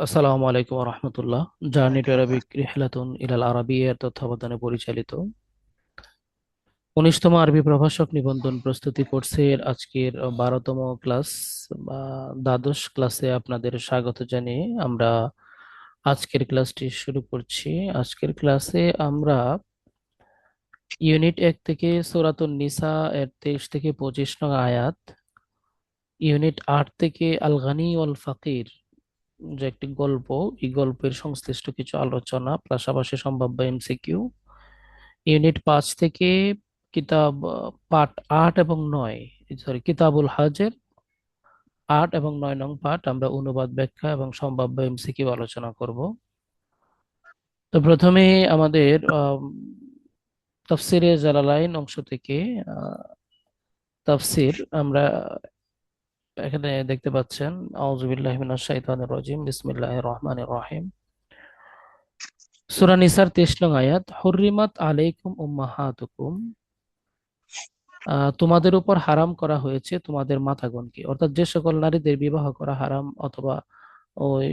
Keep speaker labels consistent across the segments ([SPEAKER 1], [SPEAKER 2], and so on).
[SPEAKER 1] আসসালামু আলাইকুম রহমতুল্লাহ। Journey to Arabic রিহলাতুন ইলাল আরাবিয়ার তত্ত্বাবধানে পরিচালিত 19তম আরবি প্রভাষক নিবন্ধন প্রস্তুতি কোর্সের আজকের 12তম ক্লাস বা দ্বাদশ ক্লাসে আপনাদের স্বাগত জানিয়ে আমরা আজকের ক্লাসটি শুরু করছি। আজকের ক্লাসে আমরা ইউনিট 1 থেকে সূরাতুন নিসা এর 23 থেকে 25 নং আয়াত, ইউনিট 8 থেকে আল গানি ওয়াল ফাকির যে একটি গল্প, এই গল্পের সংশ্লিষ্ট কিছু আলোচনা পাশাপাশি সম্ভাব্য এমসিকিউ, ইউনিট 5 থেকে কিতাব পাঠ 8 এবং 9, সরি কিতাবুল হজের 8 এবং 9 নং পাঠ আমরা অনুবাদ ব্যাখ্যা এবং সম্ভাব্য এমসিকিউ আলোচনা করব। তো প্রথমে আমাদের তাফসিরে জালালাইন অংশ থেকে তাফসির আমরা এখানে দেখতে পাচ্ছেন। আউযু বিল্লাহি মিনাশ শাইতানির রাজিম, বিসমিল্লাহির রহমানির রহিম। সূরা নিসার 23 নং আয়াত, হুররিমাত আলাইকুম উম্মাহাতুকুম, তোমাদের উপর হারাম করা হয়েছে তোমাদের মাতাগণকে, অর্থাৎ যে সকল নারীদের বিবাহ করা হারাম, অথবা ওই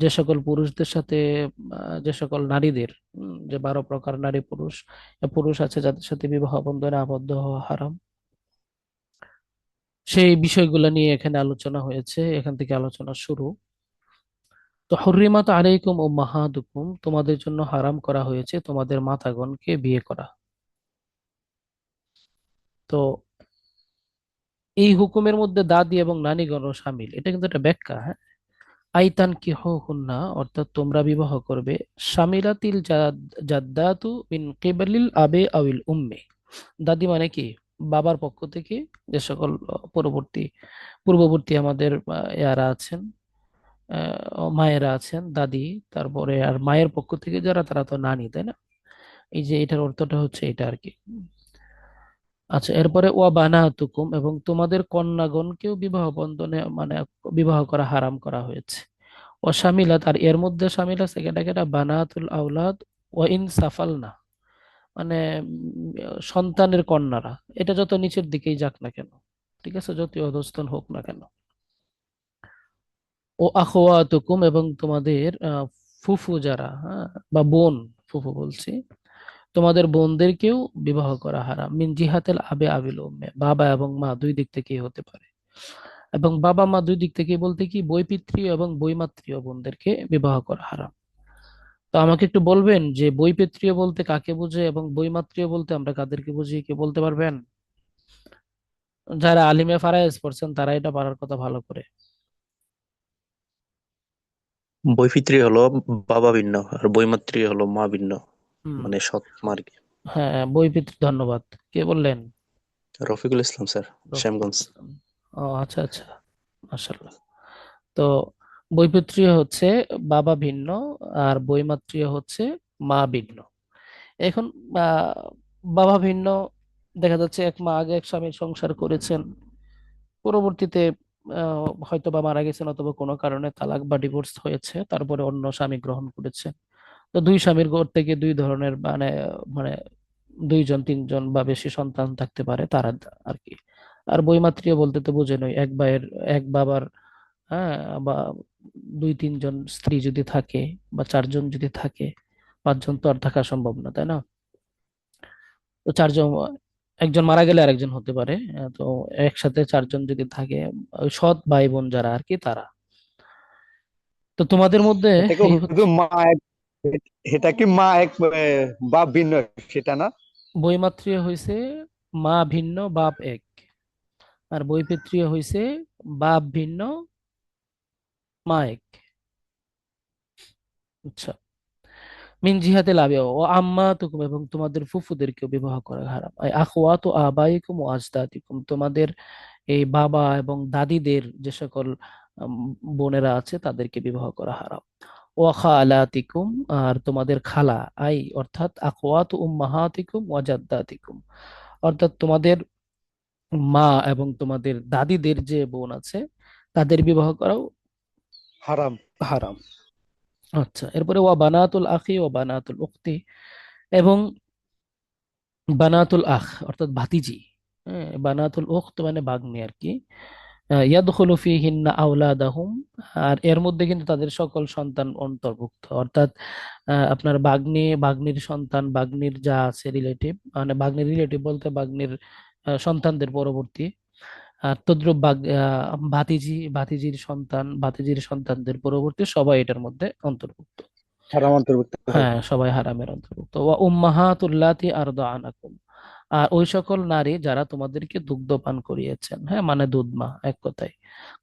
[SPEAKER 1] যে সকল পুরুষদের সাথে যে সকল নারীদের যে 12 প্রকার নারী পুরুষ পুরুষ আছে যাদের সাথে বিবাহ বন্ধনে আবদ্ধ হওয়া হারাম, সেই বিষয়গুলো নিয়ে এখানে আলোচনা হয়েছে। এখান থেকে আলোচনা শুরু। তো হুররিমাত আলাইকুম উম্মাহাতুকুম, তোমাদের জন্য হারাম করা হয়েছে তোমাদের মাতাগণকে বিয়ে করা। তো এই হুকুমের মধ্যে দাদি এবং নানীগণও শামিল, এটা কিন্তু একটা ব্যাখ্যা, হ্যাঁ। আইতান কি হুন্না, অর্থাৎ তোমরা বিবাহ করবে, শামিলাতিল জাদ্দাতু মিন কিবালিল আবে আউল উম্মে, দাদি মানে কি, বাবার পক্ষ থেকে যে সকল পূর্ববর্তী আমাদের ইয়ারা আছেন, মায়েরা আছেন, দাদি, তারপরে আর মায়ের পক্ষ থেকে যারা, তারা তো নানি, তাই না? এই যে এটার অর্থটা হচ্ছে এটা আর কি। আচ্ছা, এরপরে ওয়া বানাতুকুম, এবং তোমাদের কন্যাগণকেও বিবাহ বন্ধনে মানে বিবাহ করা হারাম করা হয়েছে। ও শামিলাত, আর এর মধ্যে শামিল আছে কেটা কেটা, বানাতুল আউলাদ ও ইন সাফালনা, মানে সন্তানের কন্যারা, এটা যত নিচের দিকেই যাক না কেন, ঠিক আছে, যত অধস্তন হোক না কেন। ও আখওয়াতুকুম, এবং তোমাদের ফুফু যারা, হ্যাঁ, বা বোন, ফুফু বলছি, তোমাদের বোনদেরকেও বিবাহ করা হারাম, মিন জিহাতেল আবে আবিল উম্মে, বাবা এবং মা দুই দিক থেকেই হতে পারে। এবং বাবা মা দুই দিক থেকে বলতে কি, বৈপিত্রীয় এবং বৈমাত্রীয় বোনদেরকে বিবাহ করা হারাম। তো আমাকে একটু বলবেন যে বৈপিত্রীয় বলতে কাকে বোঝে এবং বৈমাত্রীয় বলতে আমরা কাদেরকে বুঝি, কে বলতে পারবেন? যারা আলিমে ফারায়েজ পড়ছেন তারা এটা পারার কথা ভালো করে।
[SPEAKER 2] বৈপিত্রী হলো বাবা ভিন্ন আর বৈমাত্রী হলো মা ভিন্ন,
[SPEAKER 1] হুম।
[SPEAKER 2] মানে সৎ মা আর কি।
[SPEAKER 1] হ্যাঁ, বৈপিত্রী, ধন্যবাদ। কে বললেন?
[SPEAKER 2] রফিকুল ইসলাম স্যার,
[SPEAKER 1] রফিকুল
[SPEAKER 2] শ্যামগঞ্জ।
[SPEAKER 1] ইসলাম। ও আচ্ছা আচ্ছা, মাশাআল্লাহ। তো বৈপিত্রীয় হচ্ছে বাবা ভিন্ন, আর বৈমাত্রীয় হচ্ছে মা ভিন্ন। এখন আহ, বাবা ভিন্ন, দেখা যাচ্ছে এক মা আগে এক স্বামীর সংসার করেছেন, পরবর্তীতে হয়তো বা মারা গেছেন, অথবা কোনো কারণে তালাক বা ডিভোর্স হয়েছে, তারপরে অন্য স্বামী গ্রহণ করেছে। তো দুই স্বামীর ঘর থেকে দুই ধরনের মানে মানে দুইজন তিনজন বা বেশি সন্তান থাকতে পারে তারা আর কি। আর বৈমাত্রীয় বলতে তো বোঝেনই, এক ভাইয়ের, এক বাবার, হ্যাঁ, বা দুই তিনজন স্ত্রী যদি থাকে, বা চারজন যদি থাকে, পাঁচজন তো আর থাকা সম্ভব না, তাই না? তো চারজন, একজন মারা গেলে আরেকজন হতে পারে, তো একসাথে চারজন যদি থাকে, ওই সৎ ভাই বোন যারা আর কি, তারা। তো তোমাদের মধ্যে
[SPEAKER 3] এটা কি
[SPEAKER 1] এই
[SPEAKER 3] শুধু
[SPEAKER 1] হচ্ছে,
[SPEAKER 3] মা এক? এটা কি মা এক বাপ ভিন্ন, সেটা না?
[SPEAKER 1] বৈমাত্রীয় হইছে মা ভিন্ন বাপ এক, আর বৈপিত্রীয় হইছে বাপ ভিন্ন মা এক। আচ্ছা। মিন জিহাতে লাবে ও আম্মা তুকুম, এবং তোমাদের ফুফুদেরকেও বিবাহ করা হারাম। আই আখওয়াতু আবাইকুম ও আজদাদিকুম, তোমাদের এই বাবা এবং দাদিদের যে সকল উম, বোনেরা আছে তাদেরকে বিবাহ করা হারাম। ওয়া খালাতিকুম, আর তোমাদের খালা, আই অর্থাৎ আখওয়াতু উম্মাহাতিকুম ওয়া জাদ্দাতিকুম, অর্থাৎ তোমাদের মা এবং তোমাদের দাদিদের যে বোন আছে তাদের বিবাহ করাও
[SPEAKER 3] হারাম।
[SPEAKER 1] হারাম। আচ্ছা, এরপরে ওয়া বানাতুল আখি ও বানাতুল উখতি, এবং বানাতুল আখ অর্থাৎ ভাতিজি, হ্যাঁ, বানাতুল উখত মানে ভাগ্নি আর কি, ইয়াদখুলু ফীহিন্না আওলাদাহুম, আর এর মধ্যে কিন্তু তাদের সকল সন্তান অন্তর্ভুক্ত, অর্থাৎ আপনার বাগ্নির সন্তান, বাগ্নির যা আছে রিলেটিভ, মানে বাগ্নির রিলেটিভ বলতে বাগ্নির সন্তানদের পরবর্তী, আর তদ্রুপ ভাতিজির সন্তান, ভাতিজির সন্তানদের পরবর্তী, সবাই এটার মধ্যে অন্তর্ভুক্ত।
[SPEAKER 3] হারাম অন্তর্ভুক্ত হয়।
[SPEAKER 1] হ্যাঁ, সবাই হারামের অন্তর্ভুক্ত। ওয়া উম্মাহাতুল্লাতি আরদাআনাকুম, আর ওই সকল নারী যারা তোমাদেরকে দুগ্ধ পান করিয়েছেন, হ্যাঁ মানে দুধ মা এক কথায়।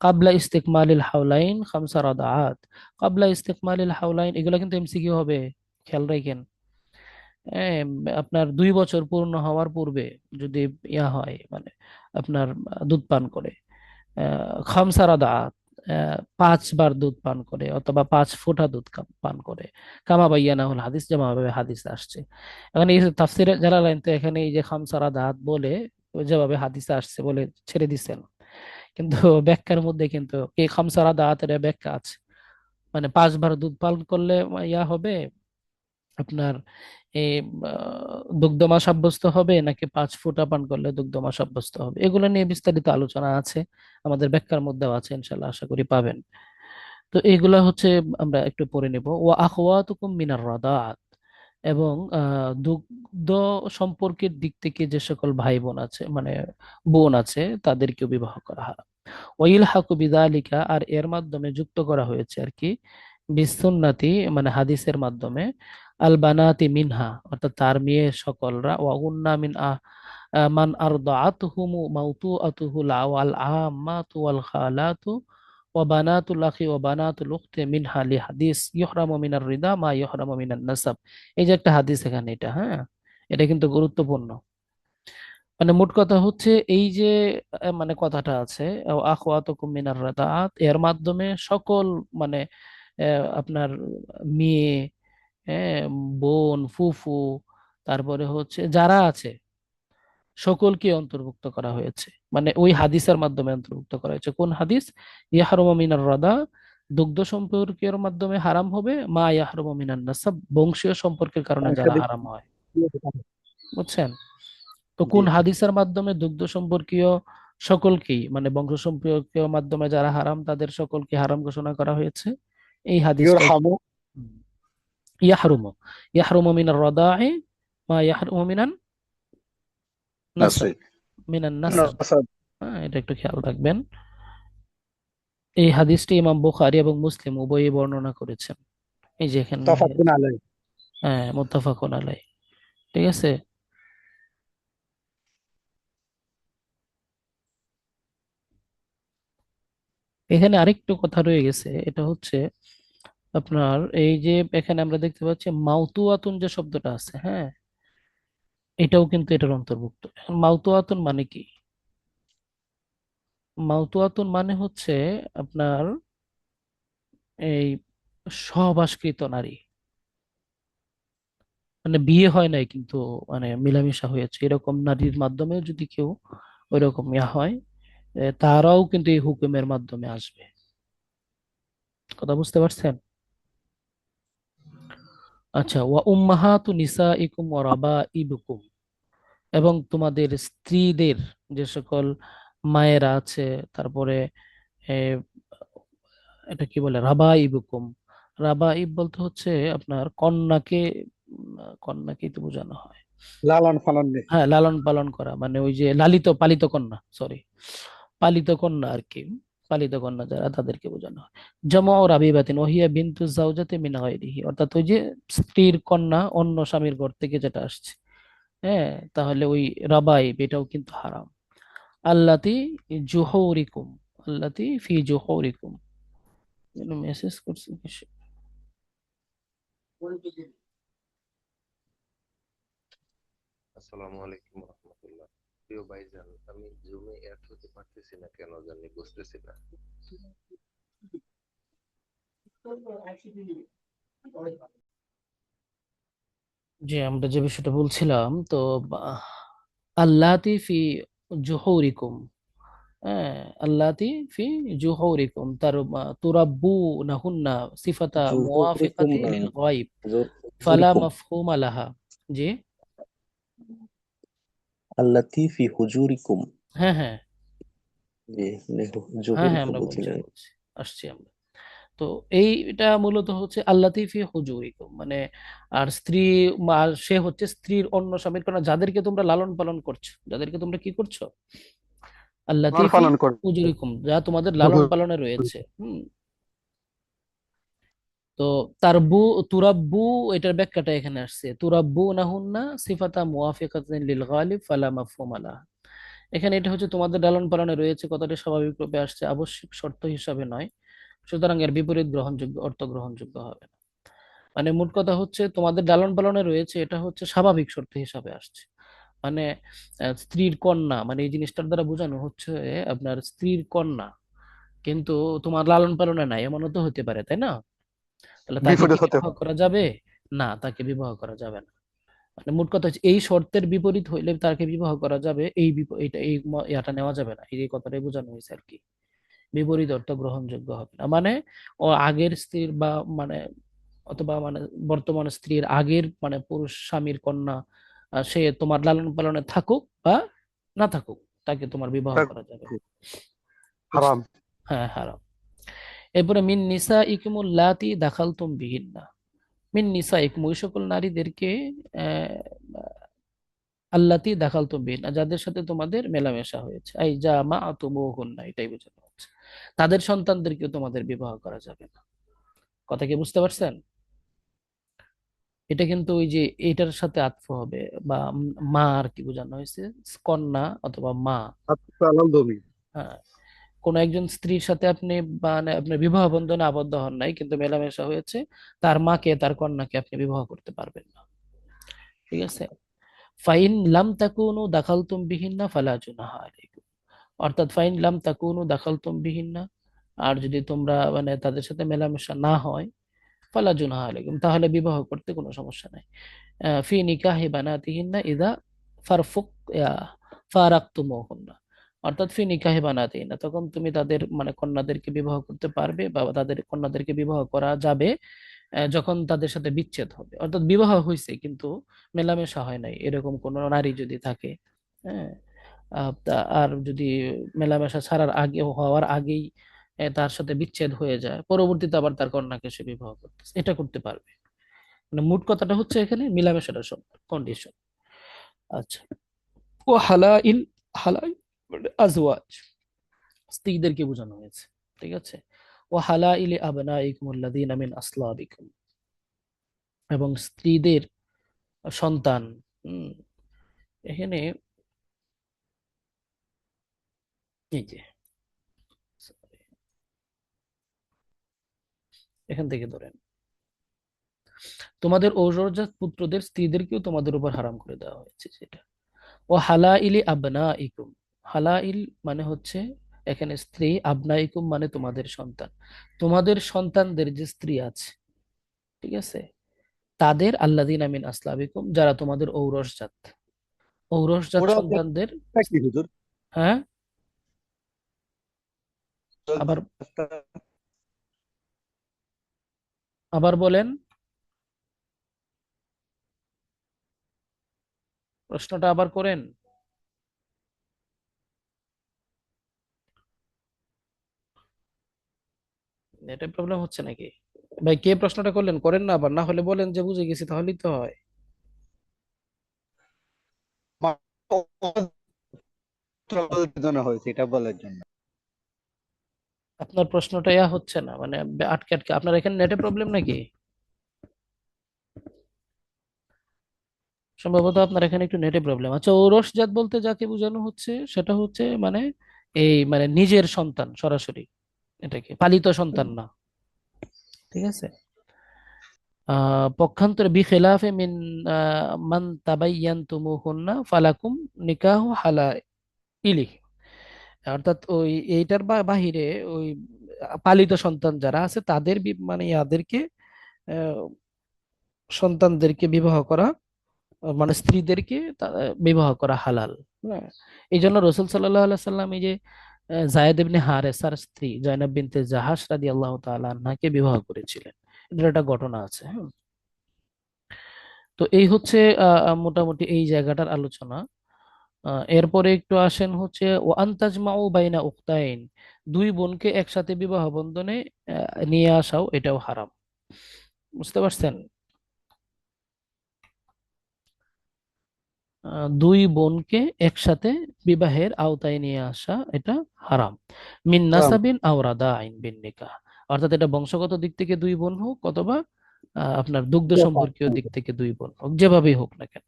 [SPEAKER 1] কাবলা ইস্তেকমালিল হাওলাইন খামসা রাদাআত, কাবলা ইস্তেকমালিল হাওলাইন, এগুলো কিন্তু এমসিকিউ হবে, খেয়াল রাখেন। আপনার 2 বছর পূর্ণ হওয়ার পূর্বে যদি ইয়া হয়, মানে আপনার দুধ পান করে, খামসা রাদাআত, 5 বার দুধ পান করে অথবা 5 ফোঁটা দুধ পান করে, কামা বাইয়ানা হল হাদিস, যেভাবে হাদিস আসছে। এখানে এই তাফসিরে জালালাইন তো এখানে এই যে খামসা রাদাআত বলে যেভাবে হাদিসে আসছে বলে ছেড়ে দিচ্ছেন, কিন্তু ব্যাখ্যার মধ্যে কিন্তু এই খামসা রাদাআতের ব্যাখ্যা আছে, মানে 5 বার দুধ পান করলে ইয়া হবে আপনার এই দুগ্ধমা সাব্যস্ত হবে, নাকি 5 ফোঁটা পান করলে দুগ্ধমা সাব্যস্ত হবে, এগুলো নিয়ে বিস্তারিত আলোচনা আছে, আমাদের ব্যাখ্যার মধ্যেও আছে, ইনশাল্লাহ আশা করি পাবেন। তো এগুলা হচ্ছে আমরা একটু পড়ে নেব। ওয়া আখওয়াতুকুম মিনার রাদাআত, এবং দুগ্ধ সম্পর্কের দিক থেকে যে সকল ভাই বোন আছে, মানে বোন আছে, তাদেরকেও বিবাহ করা হারাম। ওয়াইলহাকু বিযালিকা, আর এর মাধ্যমে যুক্ত করা হয়েছে আর কি, বিসুন্নতি মানে হাদিসের মাধ্যমে, আল বানাতি মিনহা, অর্থাৎ তার মেয়ে সকলরা, ওয়া উন্না মিন মান আরদাআতুহুম মাউতুআতুহু ওয়াল আম্মাতু ওয়াল খালাতু ওয়া বানাতুল আখি ওয়া বানাতুল উখতি মিনহা লিহাদিস ইহরামু মিনার রিদা মা ইহরামু মিনান নাসাব। এই যে একটা হাদিস এখানে, এটা হ্যাঁ, এটা কিন্তু গুরুত্বপূর্ণ। মানে মোট কথা হচ্ছে এই যে মানে কথাটা আছে, আখওয়াতুকুম মিনার রাদাআত, এর মাধ্যমে সকল মানে আপনার মেয়ে, হ্যাঁ, বোন, ফুফু, তারপরে হচ্ছে যারা আছে সকলকে অন্তর্ভুক্ত করা হয়েছে, মানে ওই হাদিসের মাধ্যমে অন্তর্ভুক্ত করা হয়েছে। কোন হাদিস? ইয়াহরুমু মিনার রাদা, দুগ্ধ সম্পর্কের মাধ্যমে হারাম হবে, মা ইয়াহরুমু মিনান নাসাব, বংশীয় সম্পর্কের কারণে
[SPEAKER 3] আরেকটা
[SPEAKER 1] যারা
[SPEAKER 3] দিক
[SPEAKER 1] হারাম হয়। বুঝছেন? তো
[SPEAKER 3] জি।
[SPEAKER 1] কোন হাদিসের মাধ্যমে দুগ্ধ সম্পর্কীয় সকলকেই, মানে বংশ সম্পর্কীয় মাধ্যমে যারা হারাম তাদের সকলকে হারাম ঘোষণা করা হয়েছে? এই
[SPEAKER 3] ইউর
[SPEAKER 1] হাদিসটাই।
[SPEAKER 3] হামু
[SPEAKER 1] হুম। ইয়াহরুমু, ইয়াহরুমু মিনার রাদা'i মা ইয়াহরুমু মিনান
[SPEAKER 3] আছে
[SPEAKER 1] নাসাব, মিনান নাসাব।
[SPEAKER 3] নাসাব
[SPEAKER 1] হ্যাঁ, এটা একটু খেয়াল রাখবেন। এই হাদিসটি ইমাম বুখারী এবং মুসলিম উভয়ই বর্ণনা করেছেন। এই যে এখানে
[SPEAKER 3] তাফাকুন আলাই।
[SPEAKER 1] হ্যাঁ, মুত্তাফাকুন আলাই। ঠিক আছে। এখানে আরেকটু কথা রয়ে গেছে, এটা হচ্ছে আপনার এই যে এখানে আমরা দেখতে পাচ্ছি মাউতুয়াতুন যে শব্দটা আছে, হ্যাঁ, এটাও কিন্তু এটার অন্তর্ভুক্ত। এখন মাউতুয়াতুন মানে কি? মাউতুয়াতুন মানে হচ্ছে আপনার এই সহবাসকৃত নারী, মানে বিয়ে হয় নাই কিন্তু মানে মিলামিশা হয়েছে, এরকম নারীর মাধ্যমে যদি কেউ ওইরকম ইয়া হয়, তারাও কিন্তু এই হুকুমের মাধ্যমে আসবে। কথা বুঝতে পারছেন? আচ্ছা, ওয়া উম্মাহাতু নিসাইকুম ওয়া রাবাইবুকুম, এবং তোমাদের স্ত্রীদের যে সকল মায়েরা আছে, তারপরে এ, এটা কি বলে, রাবাইবুকুম। রাবাইব বলতে হচ্ছে আপনার কন্যাকে, কন্যাকে তো বোঝানো হয়,
[SPEAKER 3] লালন পালন নেই।
[SPEAKER 1] হ্যাঁ লালন পালন করা, মানে ওই যে লালিত পালিত কন্যা, সরি, পালিত কন্যা আর কি, পালিত কন্যা যারা তাদেরকে বোঝানো হয়। জামা ও রাবিবাতিন ওহিয়া বিনতু জাওজাতি মিন গায়রিহি, অর্থাৎ ওই যে স্ত্রীর কন্যা অন্য স্বামীর ঘর থেকে যেটা আসছে, হ্যাঁ, তাহলে ওই রাবাইব এটাও কিন্তু হারাম। আল্লাতি জুহৌরিকুম, আল্লাতি ফি জুহৌরিকুম, মেসেজ করছি কিছু।
[SPEAKER 4] আসসালামু আলাইকুম রহমতুল্লাহ। প্রিয় ভাইজান, আমি জুমে অ্যাড হতে পারতেছি না, কেন জানি বুঝতেছি না।
[SPEAKER 1] যে আমরা যে বিষয়টা বলছিলাম, তো আহ, আল্লাতি ফি জুহৌরিকুম, হ্যাঁ, আল্লাতি ফি জুহৌরিকুম তার তুরাব্বু নাহুন্না সিফাতা
[SPEAKER 2] জুহুরিকুম
[SPEAKER 1] মুওয়াফিকাতি
[SPEAKER 2] না,
[SPEAKER 1] লিল গায়ব ফালা
[SPEAKER 2] হুজুরিকুম।
[SPEAKER 1] মাফহুমা লাহা। জি,
[SPEAKER 2] আল্লাতী ফি হুজুরিকুম।
[SPEAKER 1] হ্যাঁ হ্যাঁ,
[SPEAKER 2] জি,
[SPEAKER 1] হ্যাঁ
[SPEAKER 2] জুহুরি
[SPEAKER 1] হ্যাঁ
[SPEAKER 2] তো
[SPEAKER 1] আমরা
[SPEAKER 2] বুঝি
[SPEAKER 1] বলছি
[SPEAKER 2] নাই।
[SPEAKER 1] বলছি আসছি আমরা। তো এইটা মূলত হচ্ছে আল্লাতী ফি হুজুরিকুম, মানে আর স্ত্রী, আর সে হচ্ছে স্ত্রীর অন্য স্বামীর কন্যা, যাদেরকে তোমরা লালন পালন করছো, যাদেরকে তোমরা কি করছো, আল্লাতী
[SPEAKER 3] লালন
[SPEAKER 1] ফি
[SPEAKER 3] পালন করে।
[SPEAKER 1] হুজুরিকুম, যা তোমাদের লালন পালনে রয়েছে। তো তারবু, তুরাব্বু, এটার ব্যাখ্যাটা এখানে আসছে, তুরাব্বু নাহুন্না সিফাতা মুওয়াফিকাতান লিল গালিব ফালা মাফহুমা লাহা। এখানে এটা হচ্ছে তোমাদের লালন পালনে রয়েছে, কথাটি স্বাভাবিক রূপে আসছে, আবশ্যিক শর্ত হিসাবে নয়, সুতরাং এর বিপরীত গ্রহণযোগ্য, অর্থ গ্রহণযোগ্য হবে না। মানে মোট কথা হচ্ছে তোমাদের লালন পালনে রয়েছে, এটা হচ্ছে স্বাভাবিক শর্ত হিসাবে আসছে। মানে স্ত্রীর কন্যা, মানে এই জিনিসটার দ্বারা বোঝানো হচ্ছে আপনার স্ত্রীর কন্যা, কিন্তু তোমার লালন পালনে নাই, এমনও তো হতে পারে, তাই না? তাহলে তাকে
[SPEAKER 3] বিপরীত
[SPEAKER 1] কি
[SPEAKER 3] হতে
[SPEAKER 1] বিবাহ
[SPEAKER 3] পারে।
[SPEAKER 1] করা যাবে? না, তাকে বিবাহ করা যাবে না। মানে মোট কথা হচ্ছে এই শর্তের বিপরীত হইলে তাকে বিবাহ করা যাবে, এই এইটা এই ইয়াটা নেওয়া যাবে না, এই কথাটাই বোঝানো হয়েছে আর কি। বিপরীত অর্থ গ্রহণযোগ্য হবে না, মানে ও আগের স্ত্রীর বা মানে অথবা মানে বর্তমান স্ত্রীর আগের মানে পুরুষ স্বামীর কন্যা, সে তোমার লালন পালনে থাকুক বা না থাকুক, তাকে তোমার বিবাহ করা যাবে না।
[SPEAKER 3] হারাম।
[SPEAKER 1] বুঝতে? হ্যাঁ, হারাম। এরপরে মিন নিসা ইকুমুল লাতি দাখালতুম বিহিন্না, মিন নিসা ইকুম, ওই সকল নারীদেরকে আহ, আল্লাতি দাখালতুম বিহিন্না, যাদের সাথে তোমাদের মেলামেশা হয়েছে, আই যা মা তুমুহুন্না, এটাই বোঝানো হচ্ছে। তাদের সন্তানদেরকেও তোমাদের বিবাহ করা যাবে না। কথা কি বুঝতে পারছেন? এটা কিন্তু ওই যে এটার সাথে আত্ম হবে, বা মা আর কি বোঝানো হয়েছে, কন্যা অথবা মা।
[SPEAKER 3] আলহামদুলিল্লাহ।
[SPEAKER 1] হ্যাঁ, কোন একজন স্ত্রীর সাথে আপনি মানে আপনার বিবাহ বন্ধনে আবদ্ধ হন নাই, কিন্তু মেলামেশা হয়েছে, তার মাকে তার কন্যাকে আপনি বিবাহ করতে পারবেন না। ঠিক আছে? ফাইন লাম তাকুনু দাখালতুম বিহিন্না ফালা জুনাহা আলাইকুম, অর্থাৎ ফাইন লাম তাকুনু দাখালতুম বিহিন্না, আর যদি তোমরা মানে তাদের সাথে মেলামেশা না হয়, ফালা জুনাহা আলাইকুম, তাহলে বিবাহ করতে কোনো সমস্যা নাই। ফি নিকাহি বানাতিহিন্না ইদা ফারফুক ফারাকতুমুহুন্না, অর্থাৎ ফি নিকাহি বানাতিহিন্না, তখন তুমি তাদের মানে কন্যাদেরকে বিবাহ করতে পারবে, বা তাদের কন্যাদেরকে বিবাহ করা যাবে যখন তাদের সাথে বিচ্ছেদ হবে, অর্থাৎ বিবাহ হয়েছে কিন্তু মেলামেশা হয় নাই, এরকম কোন নারী যদি থাকে। হ্যাঁ, আর যদি মেলামেশা ছাড়ার আগে, হওয়ার আগেই তার সাথে বিচ্ছেদ হয়ে যায়, পরবর্তীতে আবার তার কন্যাকে সে বিবাহ করতেছে, এটা করতে পারবে। মানে মোট কথাটা হচ্ছে এখানে মিলামেশাটা সব কন্ডিশন। আচ্ছা, ও হালাইল, হালাইল মানে আজওয়াজ, স্ত্রীদেরকে বোঝানো হয়েছে। ঠিক আছে? ও হালাইল আবনাইকুম আল্লাযীনা মিন আসলাবিকুম, এবং স্ত্রীদের সন্তান। হুম, এখানে এই যে এখান থেকে ধরেন, তোমাদের ঔরজাত পুত্রদের স্ত্রীদেরকেও তোমাদের উপর হারাম করে দেওয়া হয়েছে সেটা। ও হালাইলি আবনাইকুম, হালাইল মানে হচ্ছে এখানে স্ত্রী, আবনাইকুম মানে তোমাদের সন্তান, তোমাদের সন্তানদের যে স্ত্রী আছে, ঠিক আছে, তাদের আল্লাযীনা মিন আসলাবিকুম, যারা তোমাদের ঔরসজাত, ঔরসজাত
[SPEAKER 3] ওরা
[SPEAKER 1] সন্তানদের।
[SPEAKER 3] কি হুজুর?
[SPEAKER 1] হ্যাঁ, আবার আবার বলেন, প্রশ্নটা আবার করেন। নেটের প্রবলেম হচ্ছে নাকি? ভাই, কে প্রশ্নটা করলেন করেন না, আবার না হলে বলেন যে বুঝে গেছি, তাহলেই তো হয়।
[SPEAKER 3] জন্য হয়েছে এটা বলার জন্য।
[SPEAKER 1] আপনার প্রশ্নটা হচ্ছে না, মানে আটকে আটকে, আপনার এখানে নেটের প্রবলেম নাকি? সম্ভবত আপনার এখানে একটু নেটে প্রবলেম। আচ্ছা, ঔরসজাত বলতে যাকে বোঝানো হচ্ছে সেটা হচ্ছে মানে এই মানে নিজের সন্তান সরাসরি, এটাকে পালিত সন্তান না। ঠিক আছে? পক্ষান্তরে বিখিলাফে মিন মান তাবাইয়ানতুমুহুন্না ফালাকুম নিকাহু হালাইলি, অর্থাৎ ওই এইটার বাহিরে ওই পালিত সন্তান যারা আছে তাদের মানে ইয়াদেরকে আহ, সন্তানদেরকে বিবাহ করা, মানে স্ত্রীদেরকে বিবাহ করা হালাল। হ্যাঁ, এই জন্য রসুল সাল্লাহ সাল্লাম এই যে জায়েদ ইবনে হারেসার স্ত্রী জয়নাব বিনতে জাহাশ রাদিয়াল্লাহু তাআলা আনহাকে বিবাহ করেছিলেন। এটার একটা ঘটনা আছে। হ্যাঁ, তো এই হচ্ছে মোটামুটি এই জায়গাটার আলোচনা। এরপরে একটু আসেন হচ্ছে ও আন্তাজমাউ বাইনা উখতাইন, দুই বোনকে একসাথে বিবাহ বন্ধনে নিয়ে আসাও এটাও হারাম। বুঝতে পারছেন? দুই বোনকে একসাথে বিবাহের আওতায় নিয়ে আসা এটা হারাম। মিন
[SPEAKER 3] হারাম।
[SPEAKER 1] নাসাবিন আও রাদাইন বিন নিকাহ, অর্থাৎ এটা বংশগত দিক থেকে দুই বোন হোক অথবা আপনার দুগ্ধ সম্পর্কীয় দিক থেকে দুই বোন হোক, যেভাবেই হোক না কেন।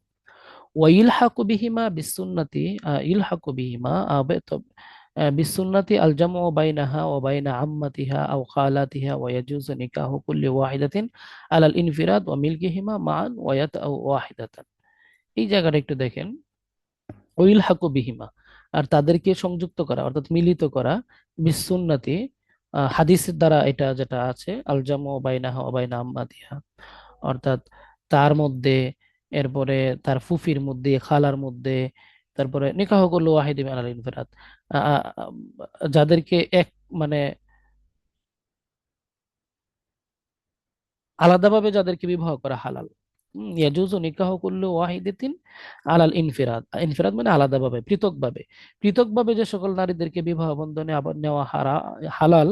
[SPEAKER 1] ওয়াইলহাকু বিহিমা বিসুন্নতি, ইলহাকু বিহিমা বিসুন্নতি আল জামউ বাইনাহা ওয়া বাইনা আম্মাতিহা আও খালাতিহা ওয়া ইয়াজুজু নিকাহু কুল্লি ওয়াহিদাতিন আলাল ইনফিরাদ ওয়া মিলকিহিমা মান ওয়া ইয়াতআউ ওয়াহিদাতান। এই জায়গাটা একটু দেখেন, ওইল হাকু বিহিমা, আর তাদেরকে সংযুক্ত করা অর্থাৎ মিলিত করা, বিসুন্নতি হাদিসের দ্বারা, এটা যেটা আছে আল জামু বাইনাহা ওয়া বাইনা আম্মাতিহা, অর্থাৎ তার মধ্যে, এরপরে তার ফুফির মধ্যে, খালার মধ্যে, তারপরে নিকাহ করলো ওয়াহিদ আলাল ইনফিরাদ, যাদেরকে এক মানে আলাদাভাবে যাদেরকে বিবাহ করা হালাল। ইয়াজুজু নিকাহ কুল্লু ওয়াহিদাতিন আলাল ইনফিরাদ, ইনফিরাদ মানে আলাদাভাবে, পৃথকভাবে, পৃথকভাবে যে সকল নারীদেরকে বিবাহ বন্ধনে আবার নেওয়া হালাল,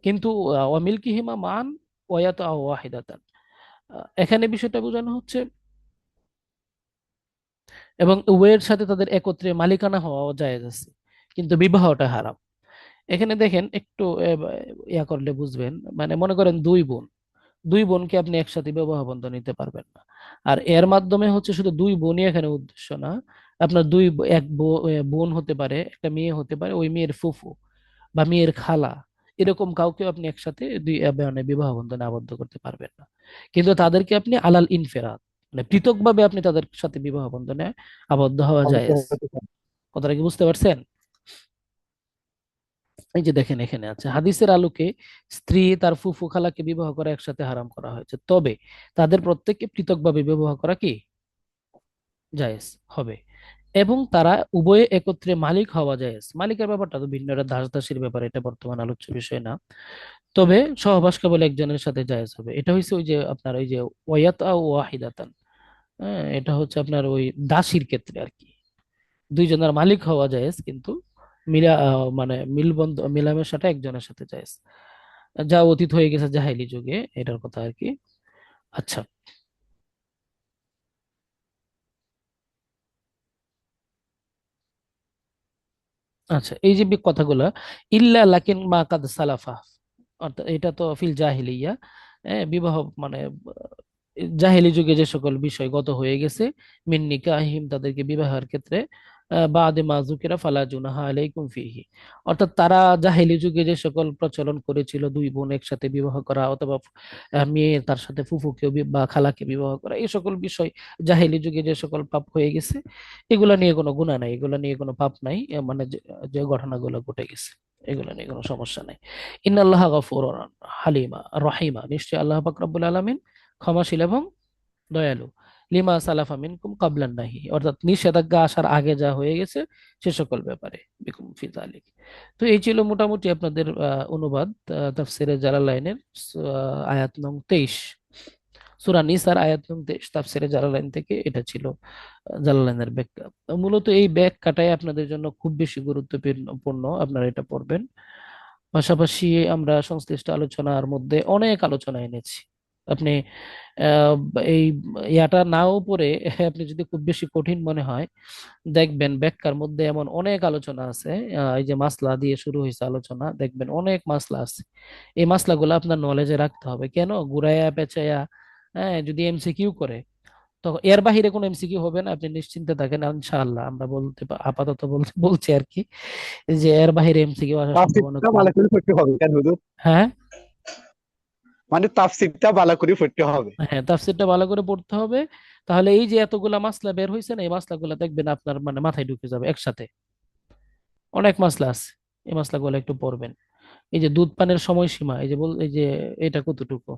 [SPEAKER 1] কিন্তু ওয়ামিলকিহিমা মান ওয়ায়াত ওয়াহিদাতান, এখানে বিষয়টা বোঝানো হচ্ছে এবং উভয়ের সাথে তাদের একত্রে মালিকানা হওয়া জায়েজ আছে, কিন্তু বিবাহটা হারাম। এখানে দেখেন একটু ইয়া করলে বুঝবেন, মানে মনে করেন দুই বোন, দুই বোনকে আপনি একসাথে বিবাহ বন্ধন নিতে পারবেন না। আর এর মাধ্যমে হচ্ছে শুধু দুই বোনই এখানে উদ্দেশ্য না, আপনার বোন হতে পারে, একটা মেয়ে হতে পারে, ওই মেয়ের ফুফু বা মেয়ের খালা, এরকম কাউকে আপনি একসাথে মানে বিবাহ বন্ধনে আবদ্ধ করতে পারবেন না। কিন্তু তাদেরকে আপনি আলাল ইনফেরাদ, মানে পৃথকভাবে আপনি তাদের সাথে বিবাহ বন্ধনে আবদ্ধ হওয়া
[SPEAKER 3] অবশ্যই
[SPEAKER 1] জায়েজ।
[SPEAKER 3] হতে পারে।
[SPEAKER 1] কথাটা কি বুঝতে পারছেন? এই যে দেখেন এখানে আছে, হাদিসের আলোকে স্ত্রী তার ফুফু খালাকে বিবাহ করা একসাথে হারাম করা হয়েছে, তবে তাদের প্রত্যেককে পৃথকভাবে বিবাহ করা কি জায়েজ হবে, এবং তারা উভয়ে একত্রে মালিক হওয়া জায়েজ। মালিকের ব্যাপারটা তো ভিন্ন, এটা দাস দাসীর ব্যাপার, এটা বর্তমান আলোচ্য বিষয় না। তবে সহবাস কেবল একজনের সাথে জায়েজ হবে, এটা হচ্ছে ওই যে আপনার ওই যে ওয়ায়াত ওয়াহিদাতান, হ্যাঁ, এটা হচ্ছে আপনার ওই দাসীর ক্ষেত্রে আর কি, দুইজনের মালিক হওয়া জায়েজ, কিন্তু মানে মেলামেশাটা একজনের সাথে জায়েজ, যা অতীত হয়ে গেছে জাহেলি যুগে, এটার কথা আর কি। আচ্ছা, আচ্ছা, এই যে কথাগুলা, ইল্লা লাকিন মা কাদ সালাফা, অর্থাৎ এটা তো ফিল জাহিলিয়া, বিবাহ মানে জাহেলি যুগে যে সকল বিষয় গত হয়ে গেছে, মিন নিকাহিম, তাদেরকে বিবাহের ক্ষেত্রে, বাদে মা যুকিরা ফালা জুনাহা আলাইকুম ফিহি, অর্থাৎ তারা জাহেলি যুগে যে সকল প্রচলন করেছিল, দুই বোন একসাথে বিবাহ করা অথবা মেয়ে তার সাথে ফুফুকে বা খালাকে বিবাহ করা, এই সকল বিষয় জাহেলি যুগে যে সকল পাপ হয়ে গেছে, এগুলা নিয়ে কোনো গুনাহ নাই, এগুলা নিয়ে কোনো পাপ নাই, মানে যে যে ঘটনাগুলো ঘটে গেছে এগুলা নিয়ে কোনো সমস্যা নাই। ইন্নাল্লাহা গফুরুর হালিমা রহিমা, নিশ্চয়ই আল্লাহ পাক রব্বুল আলামিন ক্ষমাশীল এবং দয়ালু। লিমা সালাফা মিনকুম কাবলান নাহি, অর্থাৎ নিষেধাজ্ঞা আসার আগে যা হয়ে গেছে সে সকল ব্যাপারে, বিকুম ফি যালিক। তো এই ছিল মোটামুটি আপনাদের অনুবাদ তাফসিরে জালালাইনের আয়াত নং 23, সূরা নিসার আয়াত নং 23, তাফসিরে জালালাইন থেকে এটা ছিল জালালাইনের ব্যাখ্যা। তো মূলত এই ব্যাখ্যাটাই আপনাদের জন্য খুব বেশি গুরুত্বপূর্ণ, আপনারা এটা পড়বেন। পাশাপাশি আমরা সংশ্লিষ্ট আলোচনার মধ্যে অনেক আলোচনা এনেছি। আপনি আহ, এই ইয়াটা নাও পড়ে আপনি যদি খুব বেশি কঠিন মনে হয়, দেখবেন ব্যাখ্যার মধ্যে এমন অনেক আলোচনা আছে। এই যে মাসলা দিয়ে শুরু হয়েছে আলোচনা, দেখবেন অনেক মাসলা আছে। এই মাসলাগুলো আপনার নলেজে রাখতে হবে, কেন ঘুরাইয়া পেঁচাইয়া, হ্যাঁ, যদি এমসিকিউ করে, তো এর বাহিরে কোনো এমসিকিউ হবে না, আপনি নিশ্চিন্তে থাকেন ইনশাআল্লাহ। আমরা আপাতত বলছি আর কি, যে এর বাহিরে এমসিকিউ আসার সম্ভাবনা
[SPEAKER 3] তাফসীরটা
[SPEAKER 1] কম।
[SPEAKER 3] ভালো করে পড়তে হবে কেন হুজুর?
[SPEAKER 1] হ্যাঁ,
[SPEAKER 3] মানে তাফসীরটা ভালো করে পড়তে হবে।
[SPEAKER 1] হ্যাঁ, তাফসীরটা ভালো করে পড়তে হবে, তাহলে এই যে এতগুলা মাসলা বের হয়েছে না, এই মাসলাগুলা দেখবেন আপনার মানে মাথায় ঢুকে যাবে একসাথে। অনেক মাসলা আছে, এই মাসলাগুলো একটু পড়বেন। এই যে দুধ পানের সময়সীমা, এই যে এটা কতটুকু,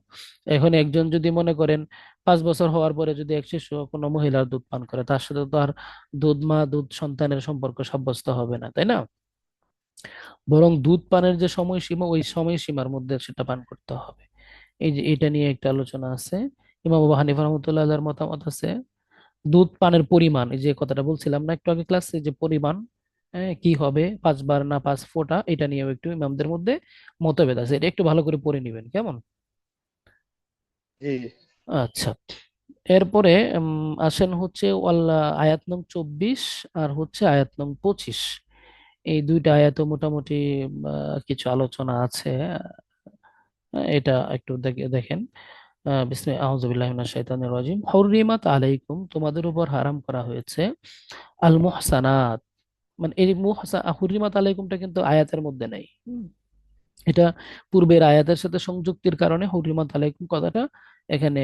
[SPEAKER 1] এখন একজন যদি মনে করেন 5 বছর হওয়ার পরে যদি এক শিশু কোনো মহিলার দুধ পান করে, তার সাথে তো আর দুধ মা দুধ সন্তানের সম্পর্ক সাব্যস্ত হবে না, তাই না? বরং দুধ পানের যে সময়সীমা, ওই সময়সীমার মধ্যে সেটা পান করতে হবে। এই যে এটা নিয়ে একটা আলোচনা আছে। ইমাম আবু হানিফা রহমতুল্লাহ আলাইহির মতামত আছে, দুধ পানের পরিমাণ, এই যে কথাটা বলছিলাম না একটু আগে ক্লাসে, যে পরিমাণ, কি হবে 5 বার না 5 ফোঁটা, এটা নিয়েও একটু ইমামদের মধ্যে মতভেদ আছে। এটা একটু ভালো করে পড়ে নিবেন, কেমন?
[SPEAKER 3] জি।
[SPEAKER 1] আচ্ছা, এরপরে আসেন হচ্ছে আয়াত নং 24 আর হচ্ছে আয়াত নং 25। এই দুইটা আয়াত মোটামুটি কিছু আলোচনা আছে। এটা একটু দেখেন। আউযু বিল্লাহি মিনাশ শাইতানির রাজিম। হুররিমাত আলাইকুম, তোমাদের উপর হারাম করা হয়েছে, আল মুহসানাত, মানে এই হুররিমাত আলাইকুমটা কিন্তু আয়াতের মধ্যে নাই। এটা পূর্বের আয়াতের সাথে সংযুক্তির কারণে হুররিমাত আলাইকুম কথাটা এখানে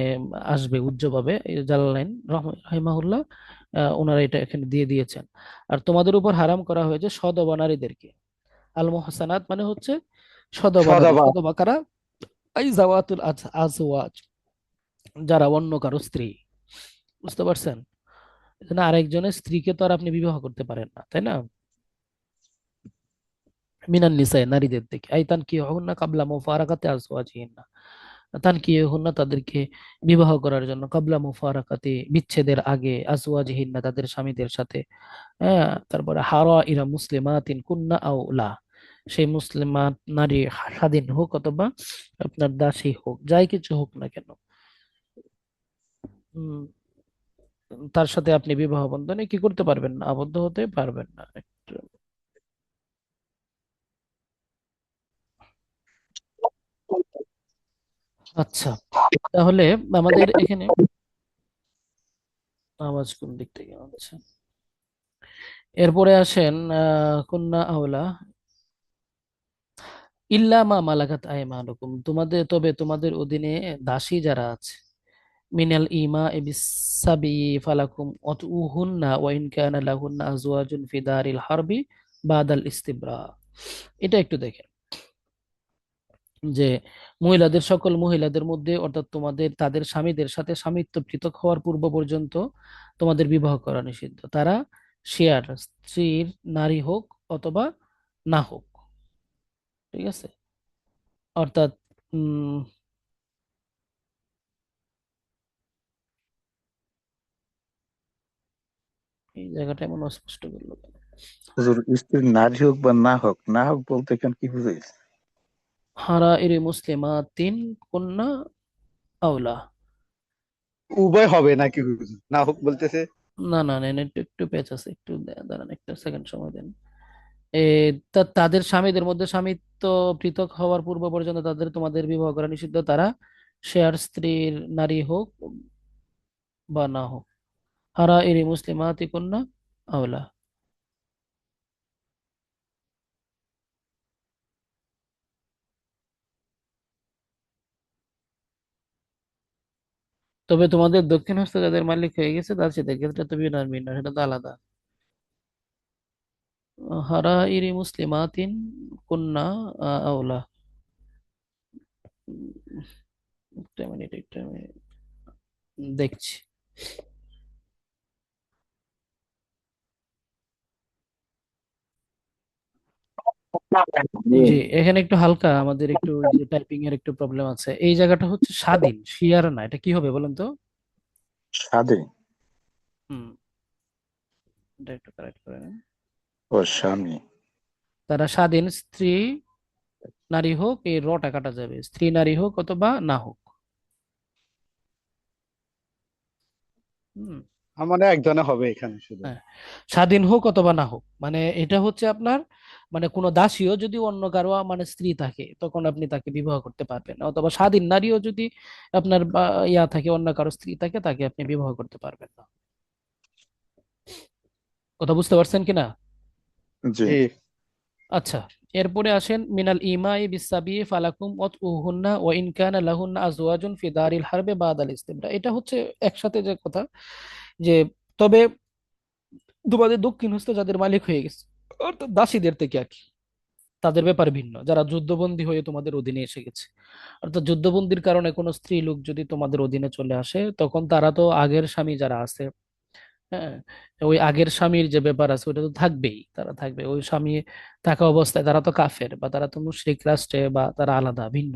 [SPEAKER 1] আসবে উজ্জ্বলভাবে। এই জালালাইন রাহিমাহুল্লাহ ওনারা এটা এখানে দিয়ে দিয়েছেন। আর তোমাদের উপর হারাম করা হয়েছে সদবা নারীদেরকে। আল মুহসানাত মানে হচ্ছে সদবা নারী।
[SPEAKER 3] সদাবা।
[SPEAKER 1] সদবা কারা? আই জাওয়াতুল আজওয়াজ, যারা অন্য কারো স্ত্রী। বুঝতে পারছেন? এখানে আরেকজনের স্ত্রীকে তো আর আপনি বিবাহ করতে পারেন না, তাই না? মিনান নিসায়, নারীদের থেকে। আই তানকিহুন্না কাবলা মুফারাকাতি আজওয়াজিহিন্না, তানকিহুন্না তাদেরকে বিবাহ করার জন্য, কাবলা মুফারাকাতি বিচ্ছেদের আগে, আজওয়াজিহিন্না তাদের স্বামীদের সাথে। হ্যাঁ, তারপরে হারাইরা মুসলিমাতিন কুন্না আও লা, সেই মুসলিমাত নারী স্বাধীন হোক অথবা আপনার দাসী হোক, যাই কিছু হোক না কেন, উম, তার সাথে আপনি বিবাহ বন্ধনে কি করতে পারবেন না, আবদ্ধ হতে পারবেন না। আচ্ছা, তাহলে আমাদের এখানে আওয়াজ কোন দিক থেকে হচ্ছে? এরপরে আসেন কন্যা আওলা, ইল্লা মা মালাকাত আইমানুকুম, তোমাদের তবে তোমাদের অধীনে দাসী যারা আছে, মিনাল ইমা বিসাবি ফালাকুম অতউহুন্না ওয়া ইন কানা লাহুন্না আজওয়াজুন ফি দারিল হারবি বাদাল ইস্তিবরা। এটা একটু দেখেন যে মহিলাদের, সকল মহিলাদের মধ্যে অর্থাৎ তোমাদের তাদের স্বামীদের সাথে স্বামিত্ব পৃথক হওয়ার পূর্ব পর্যন্ত তোমাদের বিবাহ করা নিষিদ্ধ। তারা শেয়ার স্ত্রীর নারী হোক অথবা না হোক, ঠিক আছে? অর্থাৎ উম এই জায়গাটা এমন অস্পষ্ট করলো কেন?
[SPEAKER 5] হুজুর, স্ত্রী নারী হোক বা না হোক, না হোক বলতে এখানে কি বুঝাইছে?
[SPEAKER 1] হারা ইরে মুসলিমা তিন কন্যা আওলা।
[SPEAKER 3] উভয় হবে নাকি হুজুর? না হোক বলতেছে।
[SPEAKER 1] না না না, একটু একটু পেঁচ আছে, একটু দাঁড়ান, একটা সেকেন্ড সময় দেন। এ তাদের স্বামীদের মধ্যে স্বামিত্ব পৃথক হওয়ার পূর্ব পর্যন্ত তাদের তোমাদের বিবাহ করা নিষিদ্ধ, তারা শেয়ার স্ত্রীর নারী হোক বা না হোক। হারা ইরি মুসলিমাতি কন্যা আওলা। তবে তোমাদের দক্ষিণ হস্ত যাদের মালিক হয়ে গেছে তার সাথে ক্ষেত্রে তো বিনা ভিন্ন, সেটা তো আলাদা। হারা ইরি মুসলিমাতিন কন্যা আওলা। একটা মিনিট, একটা মিনিট, দেখছি।
[SPEAKER 5] জি।
[SPEAKER 1] জি, এখানে একটু হালকা আমাদের একটু যে টাইপিং এর একটু প্রবলেম আছে। এই জায়গাটা হচ্ছে স্বাধীন, শিয়ার না। এটা কি হবে বলেন তো?
[SPEAKER 5] স্বাধীন
[SPEAKER 1] হুম, এটা একটু কারেক্ট করে নেন।
[SPEAKER 5] ও স্বামী।
[SPEAKER 1] তারা স্বাধীন স্ত্রী নারী হোক, এই রটা কাটা যাবে, স্ত্রী নারী হোক অথবা না হোক। হুম,
[SPEAKER 3] মানে একজনে হবে এখানে শুধু।
[SPEAKER 1] হ্যাঁ, স্বাধীন হোক অথবা না হোক, মানে এটা হচ্ছে আপনার, মানে কোনো দাসীও যদি অন্য কারো মানে স্ত্রী থাকে তখন আপনি তাকে বিবাহ করতে পারবেন না, অথবা স্বাধীন নারীও যদি আপনার ইয়া থাকে, অন্য কারো স্ত্রী থাকে, তাকে আপনি বিবাহ করতে পারবেন না। কথা বুঝতে পারছেন কিনা?
[SPEAKER 5] জি।
[SPEAKER 3] জি।
[SPEAKER 1] আচ্ছা, এরপরে আসেন মিনাল ইমাই বিসাবি ফালাকুম উহুন্না ওয়া ইন কানা লাহুন্না আজওয়াজুন ফি দারিল হারবে বাদাল ইস্তিবরা। এটা হচ্ছে একসাথে যে কথা, যে তবে তোমাদের দক্ষিণ হস্ত যাদের মালিক হয়ে গেছে, অর্থাৎ দাসীদের থেকে আর কি, তাদের ব্যাপার ভিন্ন, যারা যুদ্ধবন্দী হয়ে তোমাদের অধীনে এসে গেছে। অর্থাৎ যুদ্ধবন্দির কারণে কোনো স্ত্রী লোক যদি তোমাদের অধীনে চলে আসে, তখন তারা তো আগের স্বামী যারা আছে, হ্যাঁ, ওই আগের স্বামীর যে ব্যাপার আছে ওটা তো থাকবেই, তারা থাকবে ওই স্বামী থাকা অবস্থায়, তারা তো কাফের বা তারা তো মুশরিক রাষ্ট্রে বা তারা আলাদা ভিন্ন।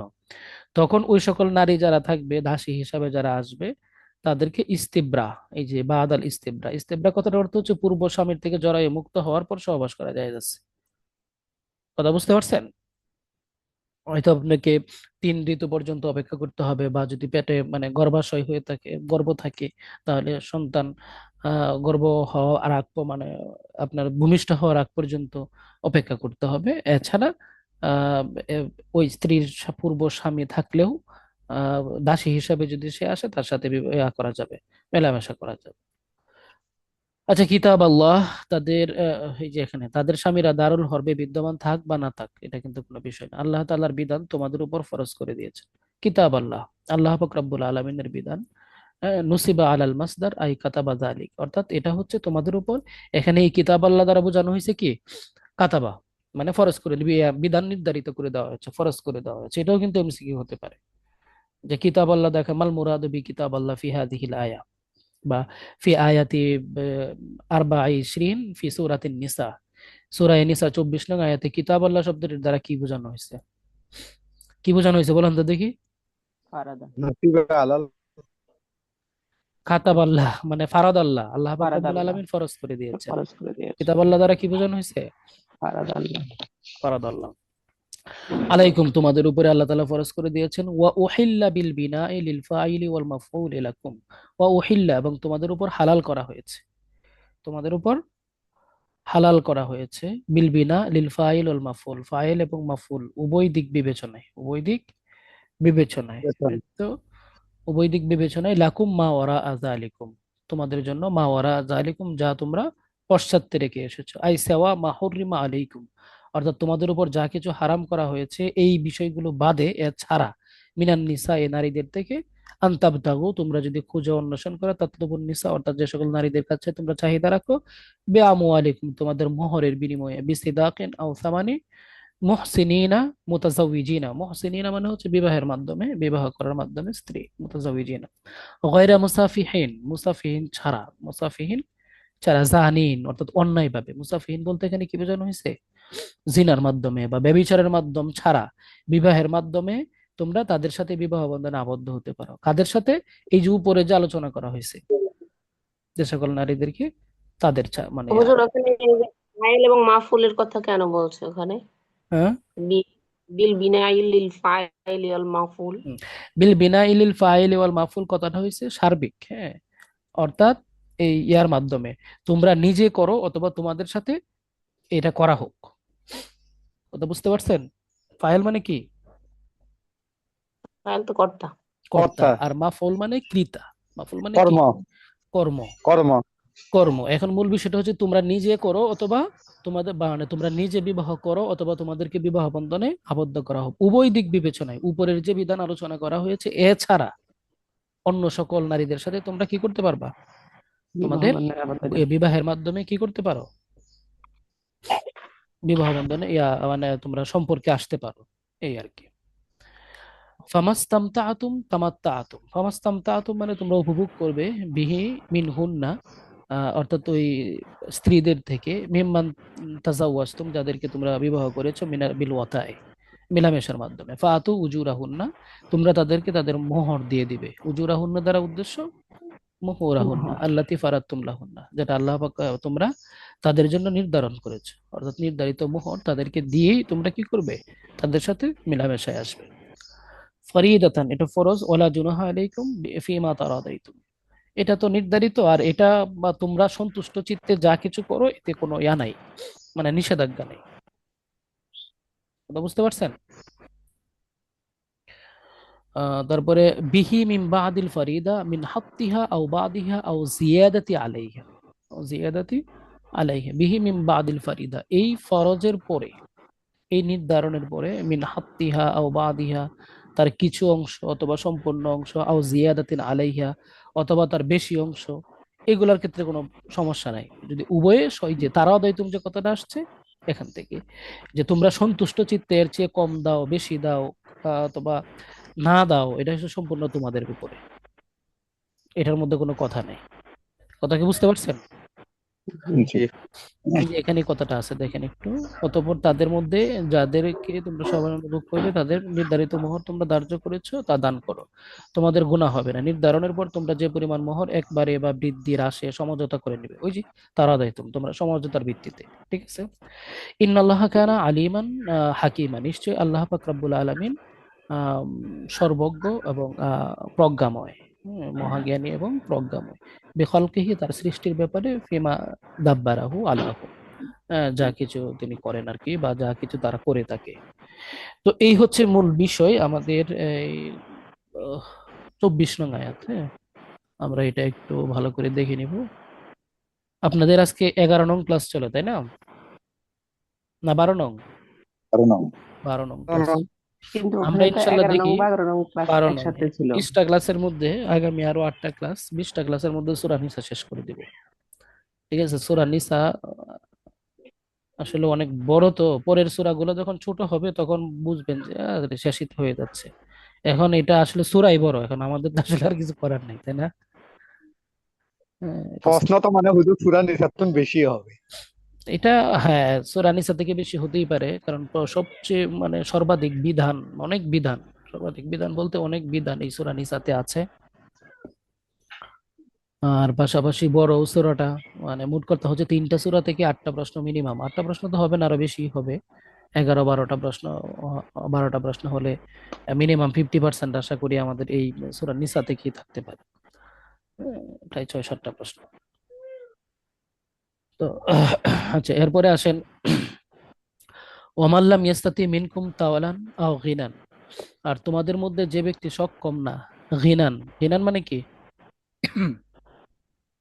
[SPEAKER 1] তখন ওই সকল নারী যারা থাকবে দাসী হিসাবে যারা আসবে, তাদেরকে ইস্তিব্রা, এই যে বাদাল ইস্তিব্রা, ইস্তিব্রা কথাটার অর্থ হচ্ছে পূর্ব স্বামীর থেকে জরায়ু মুক্ত হওয়ার পর সহবাস করা যায় যাচ্ছে। কথা বুঝতে পারছেন? হয়তো আপনাকে 3 ঋতু পর্যন্ত অপেক্ষা করতে হবে, বা যদি পেটে মানে গর্ভাশয় হয়ে থাকে, গর্ভ থাকে, তাহলে সন্তান গর্ভ হওয়ার মানে আপনার ভূমিষ্ঠ হওয়ার আগ পর্যন্ত অপেক্ষা করতে হবে। এছাড়া আহ ওই স্ত্রীর পূর্ব স্বামী থাকলেও দাসী হিসাবে যদি সে আসে, তার সাথে করা যাবে, মেলামেশা করা যাবে। আচ্ছা, কিতাব আল্লাহ, তাদের এই যে এখানে তাদের স্বামীরা দারুল হরবে বিদ্যমান থাক বা না থাক, এটা কিন্তু কোনো বিষয় না। আল্লাহ তাআলার বিধান তোমাদের উপর ফরজ করে দিয়েছেন। কিতাব আল্লাহ, আল্লাহ পাক রব্বুল আলামিনের বিধান। নুসিবা আলাল মাসদার আই কাতাবা যালিক, অর্থাৎ এটা হচ্ছে তোমাদের উপর। এখানে এই কিতাব আল্লাহ দ্বারা বোঝানো হয়েছে কি? কাতাবা, মানে ফরজ করে বিধান নির্ধারিত করে দেওয়া হয়েছে, ফরজ করে দেওয়া হয়েছে। এটাও কিন্তু এমসিকিউ হতে পারে, যে কিতাব আল্লাহ দেখা মাল মুরাদু বি কিতাব আল্লাহ ফি হাদিহিল আয়া, বা ফি আয়াতি আরবা ইশরিন ফি সূরাতিন নিসা, সূরা নিসা 24 নং আয়াতে কিতাব আল্লাহ শব্দটির দ্বারা কি বোঝানো হয়েছে? কি বোঝানো হয়েছে বলেন তো দেখি।
[SPEAKER 6] ফারাদা।
[SPEAKER 3] নাসিবে আলাল
[SPEAKER 1] খাতাব আল্লাহ মানে ফারাদ আল্লাহ, আল্লাহ পাক
[SPEAKER 6] ফারাদ
[SPEAKER 1] রব্বুল
[SPEAKER 6] আল্লাহ
[SPEAKER 1] আলামিন ফরজ করে দিয়েছেন।
[SPEAKER 6] ফরজ করে দিয়েছে।
[SPEAKER 1] কিতাব আল্লাহ দ্বারা কি বোঝানো হয়েছে?
[SPEAKER 6] ফারাদ আল্লাহ।
[SPEAKER 1] ফারাদ আল্লাহ। আলাইকুম, তোমাদের উপরে আল্লাহ তাআলা ফরজ করে দিয়েছেন। ওয়া উহিল্লা বিল বিনাই লিল ফাইলি ওয়াল মাফউল লাকুম, ওয়া উহিল্লা, এবং তোমাদের উপর হালাল করা হয়েছে, তোমাদের উপর হালাল করা হয়েছে, বিল বিনা লিল ফাইল ওয়াল মাফউল, ফাইল এবং মাফউল উভয় দিক বিবেচনায়, উভয় দিক বিবেচনায়।
[SPEAKER 3] বেতন।
[SPEAKER 1] তো উভয় দিক বিবেচনায় লাকুম মা ওয়ারা আযালিকুম, তোমাদের জন্য মা ওয়ারা আযালিকুম, যা তোমরা পশ্চাতে রেখে এসেছো। আই সেওয়া মা হুররিমা আলাইকুম, অর্থাৎ তোমাদের উপর যা কিছু হারাম করা হয়েছে এই বিষয়গুলো বাদে, ছাড়া, মিনান নিসা, এ নারীদের থেকে, আনতাবতাগু, তোমরা যদি খুঁজে অন্বেষণ করো, তাতলুবুন নিসা, অর্থাৎ যে সকল নারীদের কাছে তোমরা চাহিদা রাখো, বিআমওয়ালিকুম, তোমাদের মোহরের বিনিময়ে, বিসিদাকিন আও সামানি, মুহসিনিনা মুতাজাউজিনা, মুহসিনিনা মানে হচ্ছে বিবাহের মাধ্যমে, বিবাহ করার মাধ্যমে স্ত্রী, মুতাজাউজিনা, গায়রা মুসাফিহিন, মুসাফিহিন ছাড়া, মুসাফিহিন ছাড়া, জানিন অর্থাৎ অন্যায় ভাবে, মুসাফিহিন বলতে এখানে কি বোঝানো হয়েছে? জিনার মাধ্যমে বা ব্যভিচারের মাধ্যম ছাড়া, বিবাহের মাধ্যমে তোমরা তাদের সাথে বিবাহ বন্ধনে আবদ্ধ হতে পারো। কাদের সাথে? এই যে উপরে যে আলোচনা করা হয়েছে, যে সকল নারীদেরকে, তাদের মানে
[SPEAKER 7] হুজুর ওখানে এই যে ফাইল এবং মাফুলের কথা কেন বলছে ওখানে?
[SPEAKER 1] হ্যাঁ,
[SPEAKER 7] বিল বিনাইল লিল ফাইল ওয়াল মাফুল।
[SPEAKER 1] বিল বিনা ইলিল ফাইল ওয়াল মাফুল কথাটা হয়েছে সার্বিক, হ্যাঁ, অর্থাৎ এই ইয়ার মাধ্যমে তোমরা নিজে করো অথবা তোমাদের সাথে এটা করা হোক। কথা বুঝতে পারছেন? ফাইল মানে কি?
[SPEAKER 7] ফাইল তো কর্তা।
[SPEAKER 1] কর্তা।
[SPEAKER 3] কর্তা।
[SPEAKER 1] আর মাফুল মানে কৃতা। মাফুল মানে কি?
[SPEAKER 3] কর্ম
[SPEAKER 1] কর্ম।
[SPEAKER 3] কর্ম
[SPEAKER 1] কর্ম। এখন মূল বিষয়টা হচ্ছে তোমরা নিজে করো অথবা তোমাদের মানে তোমরা নিজে বিবাহ করো অথবা তোমাদেরকে বিবাহ বন্ধনে আবদ্ধ করা হোক, উভয় দিক বিবেচনায় উপরের যে বিধান আলোচনা করা হয়েছে এছাড়া অন্য সকল নারীদের সাথে তোমরা কি করতে পারবা?
[SPEAKER 6] বিবাহ
[SPEAKER 1] তোমাদের
[SPEAKER 6] বন্ধনে আবদ্ধ।
[SPEAKER 1] বিবাহের মাধ্যমে কি করতে পারো? বিবাহ বন্ধনে মানে তোমরা সম্পর্কে আসতে পারো, এই আর কি। ফামাস্তামতাআতুম তামাত্তাআতুম, ফামাস্তামতাআতুম মানে তোমরা উপভোগ করবে, বিহি মিনহুন্না, অর্থাৎ ওই স্ত্রীদের থেকে, মিম্মান তাজাওয়াজতুম, যাদেরকে তোমরা বিবাহ করেছো, মিনাল বিল ওয়াতাই, মেলামেশার মাধ্যমে। ফাআতু উজুরাহুন্না, তোমরা তাদেরকে তাদের মোহর দিয়ে দিবে। উজুরাহুন্না দ্বারা উদ্দেশ্য মুহুরাহুন্না আল্লাতি ফারাদতুম লাহুন্না, যেটা আল্লাহ পাক তোমরা তাদের জন্য নির্ধারণ করেছো, অর্থাৎ নির্ধারিত মোহর তাদেরকে দিয়েই তোমরা কি করবে? তাদের সাথে মেলামেশায় আসবে। ফরিদাতান, এটা ফরজ, ওয়ালা জুনাহা আলাইকুম ফিমা তারাদাইতুম, এটা তো নির্ধারিত, আর এটা বা তোমরা সন্তুষ্ট চিত্তে যা কিছু করো এতে কোনো ইয়া নাই, মানে নিষেধাজ্ঞা নেই। কথা বুঝতে পারছেন? তারপরে বিহি মিন বাদিল ফরিদা মিন হাত্তিহা আও বাদিহা আও জিয়াদাতি আলাইহা, জিয়াদাতি আলাইহা, বিহি মিন বাদিল ফরিদা, এই ফরজের পরে, এই নির্ধারণের পরে, মিন হাত্তিহা আও বাদিহা, তার কিছু অংশ অথবা সম্পূর্ণ অংশ, আও জিয়াদাতিন আলাইহা, অথবা তার বেশি অংশ, এগুলোর ক্ষেত্রে কোনো সমস্যা নাই। যদি উভয়ে যে তারাও দেয়, তুমি যে কথাটা আসছে এখান থেকে, যে তোমরা সন্তুষ্ট চিত্তে এর চেয়ে কম দাও, বেশি দাও, অথবা না দাও, এটা হচ্ছে সম্পূর্ণ তোমাদের উপরে, এটার মধ্যে কোনো কথা নেই। কথা কি বুঝতে পারছেন?
[SPEAKER 3] জি।
[SPEAKER 1] এই যে এখানে কথাটা আছে দেখেন একটু। অতঃপর তাদের মধ্যে যাদেরকে তোমরা সবাই অনুভব করবে তাদের নির্ধারিত মোহর তোমরা ধার্য করেছো তা দান করো, তোমাদের গুনাহ হবে না। নির্ধারণের পর তোমরা যে পরিমাণ মোহর একবারে বা বৃদ্ধি হ্রাসে সমঝোতা করে নেবে, ওই যে তারা দেয় তোমরা সমঝোতার ভিত্তিতে, ঠিক আছে। ইন্নাল্লাহা কানা আলিমান হাকিমা, নিশ্চয়ই আল্লাহ পাক রব্বুল আলামিন সর্বজ্ঞ এবং প্রজ্ঞাময়, মহাজ্ঞানী এবং প্রজ্ঞাময়। বিখলকিহি, তার সৃষ্টির ব্যাপারে, ফিমা দাব্বারাহু আল্লাহ, যা কিছু তিনি করেন আর কি, বা যা কিছু তারা করে থাকে। তো এই হচ্ছে মূল বিষয় আমাদের এই 24 নং আয়াত। হ্যাঁ, আমরা এটা একটু ভালো করে দেখে নিব। আপনাদের আজকে 11 নং ক্লাস চলে, তাই না? না 12 নং?
[SPEAKER 5] কারণ
[SPEAKER 1] 12 নং ক্লাস।
[SPEAKER 6] কিন্তু
[SPEAKER 1] আমরা
[SPEAKER 6] ওখানে তো
[SPEAKER 1] ইনশাল্লাহ
[SPEAKER 6] 11 নং
[SPEAKER 1] দেখি
[SPEAKER 6] 12 নং ক্লাস
[SPEAKER 1] 12 নং
[SPEAKER 6] একসাথে ছিল।
[SPEAKER 1] 20টা ক্লাসের মধ্যে আগামী আরো 8টা ক্লাস, 20টা ক্লাসের মধ্যে সূরা নিসা শেষ করে দিব, ঠিক আছে। সূরা নিসা আসলে অনেক বড়, তো পরের সূরাগুলো যখন ছোট হবে তখন বুঝবেন যে শেষই তো হয়ে যাচ্ছে। এখন এটা আসলে সূরাই বড়, এখন আমাদের তো আসলে আর কিছু করার নেই, তাই না? এটা
[SPEAKER 3] প্রশ্ন তো মানে হুজুর সূরা নির্যাতন বেশি হবে।
[SPEAKER 1] এটা হ্যাঁ, সূরা নিসা থেকে বেশি হতেই পারে, কারণ সবচেয়ে মানে সর্বাধিক বিধান, অনেক বিধান, সর্বাধিক বিধান বলতে অনেক বিধান এই সূরা নিসাতে আছে। আর পাশাপাশি বড় সূরাটা, মানে মোট কথা হচ্ছে 3টা সূরা থেকে 8টা প্রশ্ন মিনিমাম, 8টা প্রশ্ন তো হবে না, আরো বেশি হবে, 11-12টা প্রশ্ন, 12টা প্রশ্ন হলে মিনিমাম 50% আশা করি আমাদের এই সূরা নিসা থেকেই থাকতে পারে। প্রায় 6-7টা প্রশ্ন। তো আচ্ছা, এরপরে আসেন ওয়ামাল্লাম ইয়াস্তাতি মিনকুম তাওয়ালান আও গিনান, আর তোমাদের মধ্যে যে ব্যক্তি সক্ষম না, গিনান, গিনান মানে কি?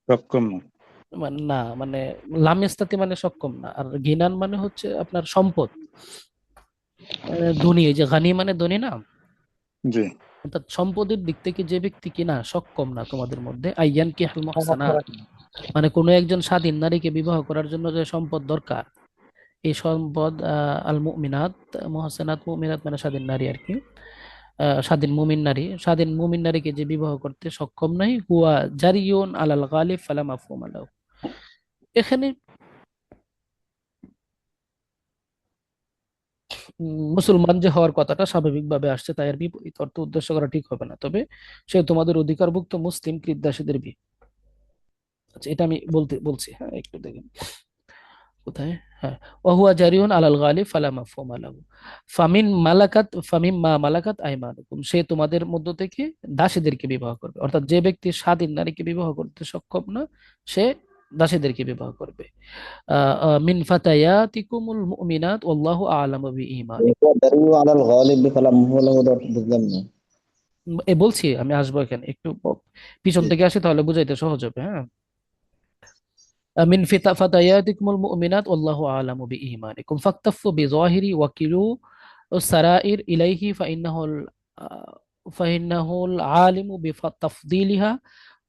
[SPEAKER 5] সক্ষম
[SPEAKER 1] মানে না, মানে লাম ইয়াস্তাতি মানে সক্ষম না, আর গিনান মানে হচ্ছে আপনার সম্পদ, ধনী। এই যে গানি মানে ধনী না,
[SPEAKER 5] জি
[SPEAKER 1] অর্থাৎ সম্পদের দিক থেকে যে ব্যক্তি কিনা সক্ষম না তোমাদের মধ্যে, আইয়ান কি হাল মুহসানাত, মানে কোনো একজন স্বাধীন নারীকে বিবাহ করার জন্য যে সম্পদ দরকার, এই সম্পদ আল মুমিনাত, মুহসানাত, মুমিনাত মানে স্বাধীন নারী আর কি, স্বাধীন মুমিন নারী, স্বাধীন মুমিন নারীকে যে বিবাহ করতে সক্ষম নাই, হুয়া জারিয়ুন আলাল গালিব ফালা মাফহুম লাহু। এখানে মুসলমান যে হওয়ার কথাটা স্বাভাবিকভাবে আসছে, তাই এর বিপরীত অর্থ উদ্দেশ্য করা ঠিক হবে না, তবে সে তোমাদের অধিকারভুক্ত মুসলিম কৃতদাসীদের বিয়ে। আচ্ছা, এটা আমি বলছি, হ্যাঁ একটু দেখেন কোথায়। হ্যাঁ, ওহুয়া জারিউন আলাল গালিব ফালা মাফহুমা লাহু, ফামিন মা মালাকাত আইমানুকুম, সে তোমাদের মধ্য থেকে দাসীদেরকে বিবাহ করবে, অর্থাৎ যে ব্যক্তি স্বাধীন নারীকে বিবাহ করতে সক্ষম না, সে দাসীদেরকে বিবাহ করবে। মিন ফাতায়াতিকুমুল মুমিনাত ওয়াল্লাহু আ'লামু বিঈমানিকুম।
[SPEAKER 8] আলাল গালিব ফালাম হলো বুঝলাম না।
[SPEAKER 1] বলছি, আমি আসবো এখানে একটু পিছন থেকে আসি, তাহলে বুঝাইতে সহজ হবে। হ্যাঁ, من فتياتكم المؤمنات والله أعلم بإيمانكم فاكتفوا بظاهر وكلوا السرائر إليه فإنه العالم بتفضيلها،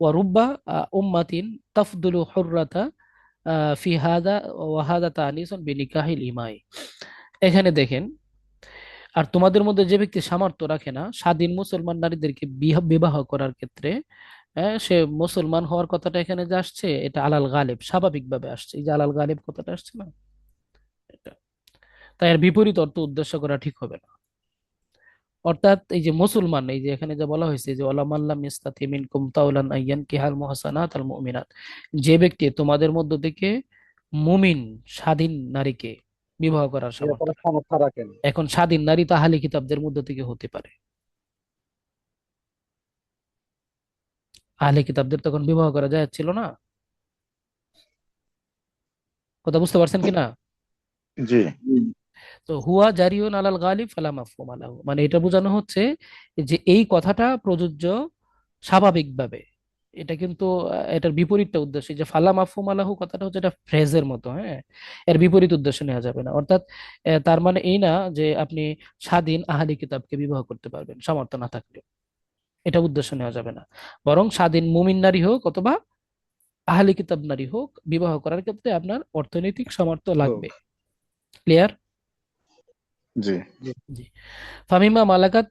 [SPEAKER 1] ورب أمة تفضل حرة في هذا، وهذا تعنيس بنكاح الإماء। এখানে দেখেন, আর তোমাদের মধ্যে যে ব্যক্তি সামর্থ্য রাখে না স্বাধীন মুসলমান নারীদেরকে বিবাহ করার ক্ষেত্রে, সে মুসলমান হওয়ার কথাটা এখানে যে আসছে, এটা আলাল গালিব স্বাভাবিকভাবে আসছে, এই যে আলাল গালিব কথাটা আসছে না, এটা, তাই এর বিপরীত অর্থ উদ্দেশ্য করা ঠিক হবে না। অর্থাৎ এই যে মুসলমান, এই যে এখানে যে বলা হয়েছে যে ওয়ালামাল্লাম ইস্তাতি মিনকুম তাওলান আইয়ান কিহাল মুহসানাত আল মুমিনাত, যে ব্যক্তি তোমাদের মধ্য থেকে মুমিন স্বাধীন নারীকে বিবাহ করার
[SPEAKER 3] এটা
[SPEAKER 1] সামর্থ্য
[SPEAKER 3] কোনো
[SPEAKER 1] রাখে।
[SPEAKER 3] সমস্যা রাখেন।
[SPEAKER 1] এখন স্বাধীন নারী তো আহলি কিতাবদের মধ্য থেকে হতে পারে, আহলে কিতাবদের তখন বিবাহ করা যায় ছিল না। কথা বুঝতে পারছেন কিনা?
[SPEAKER 5] জি
[SPEAKER 1] তো হুয়া জারিউন আলাল গালিব ফালা মাফহুম লাহু, মানে এটা বোঝানো হচ্ছে যে এই কথাটা প্রযোজ্য স্বাভাবিকভাবে। এটা কিন্তু এটার বিপরীতটা উদ্দেশ্য, যে ফালা মাফহুম লাহু কথাটা হচ্ছে এটা ফ্রেজের মতো, হ্যাঁ, এর বিপরীত উদ্দেশ্য নেওয়া যাবে না। অর্থাৎ তার মানে এই না যে আপনি স্বাধীন আহলি কিতাবকে বিবাহ করতে পারবেন সামর্থ্য না থাকলে, এটা উদ্দেশ্য নেওয়া যাবে না। বরং স্বাধীন মুমিন নারী হোক অথবা আহলি কিতাব নারী হোক, বিবাহ করার ক্ষেত্রে আপনার অর্থনৈতিক সামর্থ্য লাগবে। ক্লিয়ার?
[SPEAKER 5] জি
[SPEAKER 1] জি। ফামিমা মালাকাত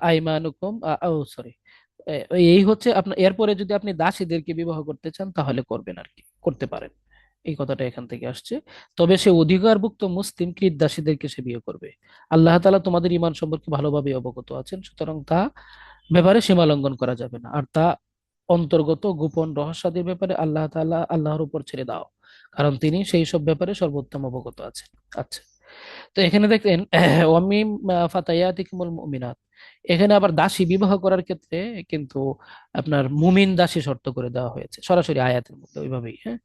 [SPEAKER 1] আইমানুকুম, ও সরি, এই হচ্ছে আপনার। এরপরে যদি আপনি দাসীদেরকে বিবাহ করতে চান তাহলে করবেন আর কি, করতে পারেন। এই কথাটা এখান থেকে আসছে। তবে সে অধিকারভুক্ত মুসলিম কৃতদাসীদেরকে সে বিয়ে করবে। আল্লাহ তাআলা তোমাদের ঈমান সম্পর্কে ভালোভাবে অবগত আছেন, সুতরাং তা ব্যাপারে সীমা লঙ্ঘন করা যাবে না। আর তা অন্তর্গত গোপন রহস্যাদির ব্যাপারে আল্লাহ তাআলা আল্লাহর উপর ছেড়ে দাও, কারণ তিনি সেই সব ব্যাপারে সর্বোত্তম অবগত আছেন। আচ্ছা, তো এখানে দেখলেন ওয়ামিম ফাতায়াতিকুমুল মুমিনাত, এখানে আবার দাসী বিবাহ করার ক্ষেত্রে কিন্তু আপনার মুমিন দাসী শর্ত করে দেওয়া হয়েছে সরাসরি আয়াতের মধ্যে ওইভাবেই। হ্যাঁ,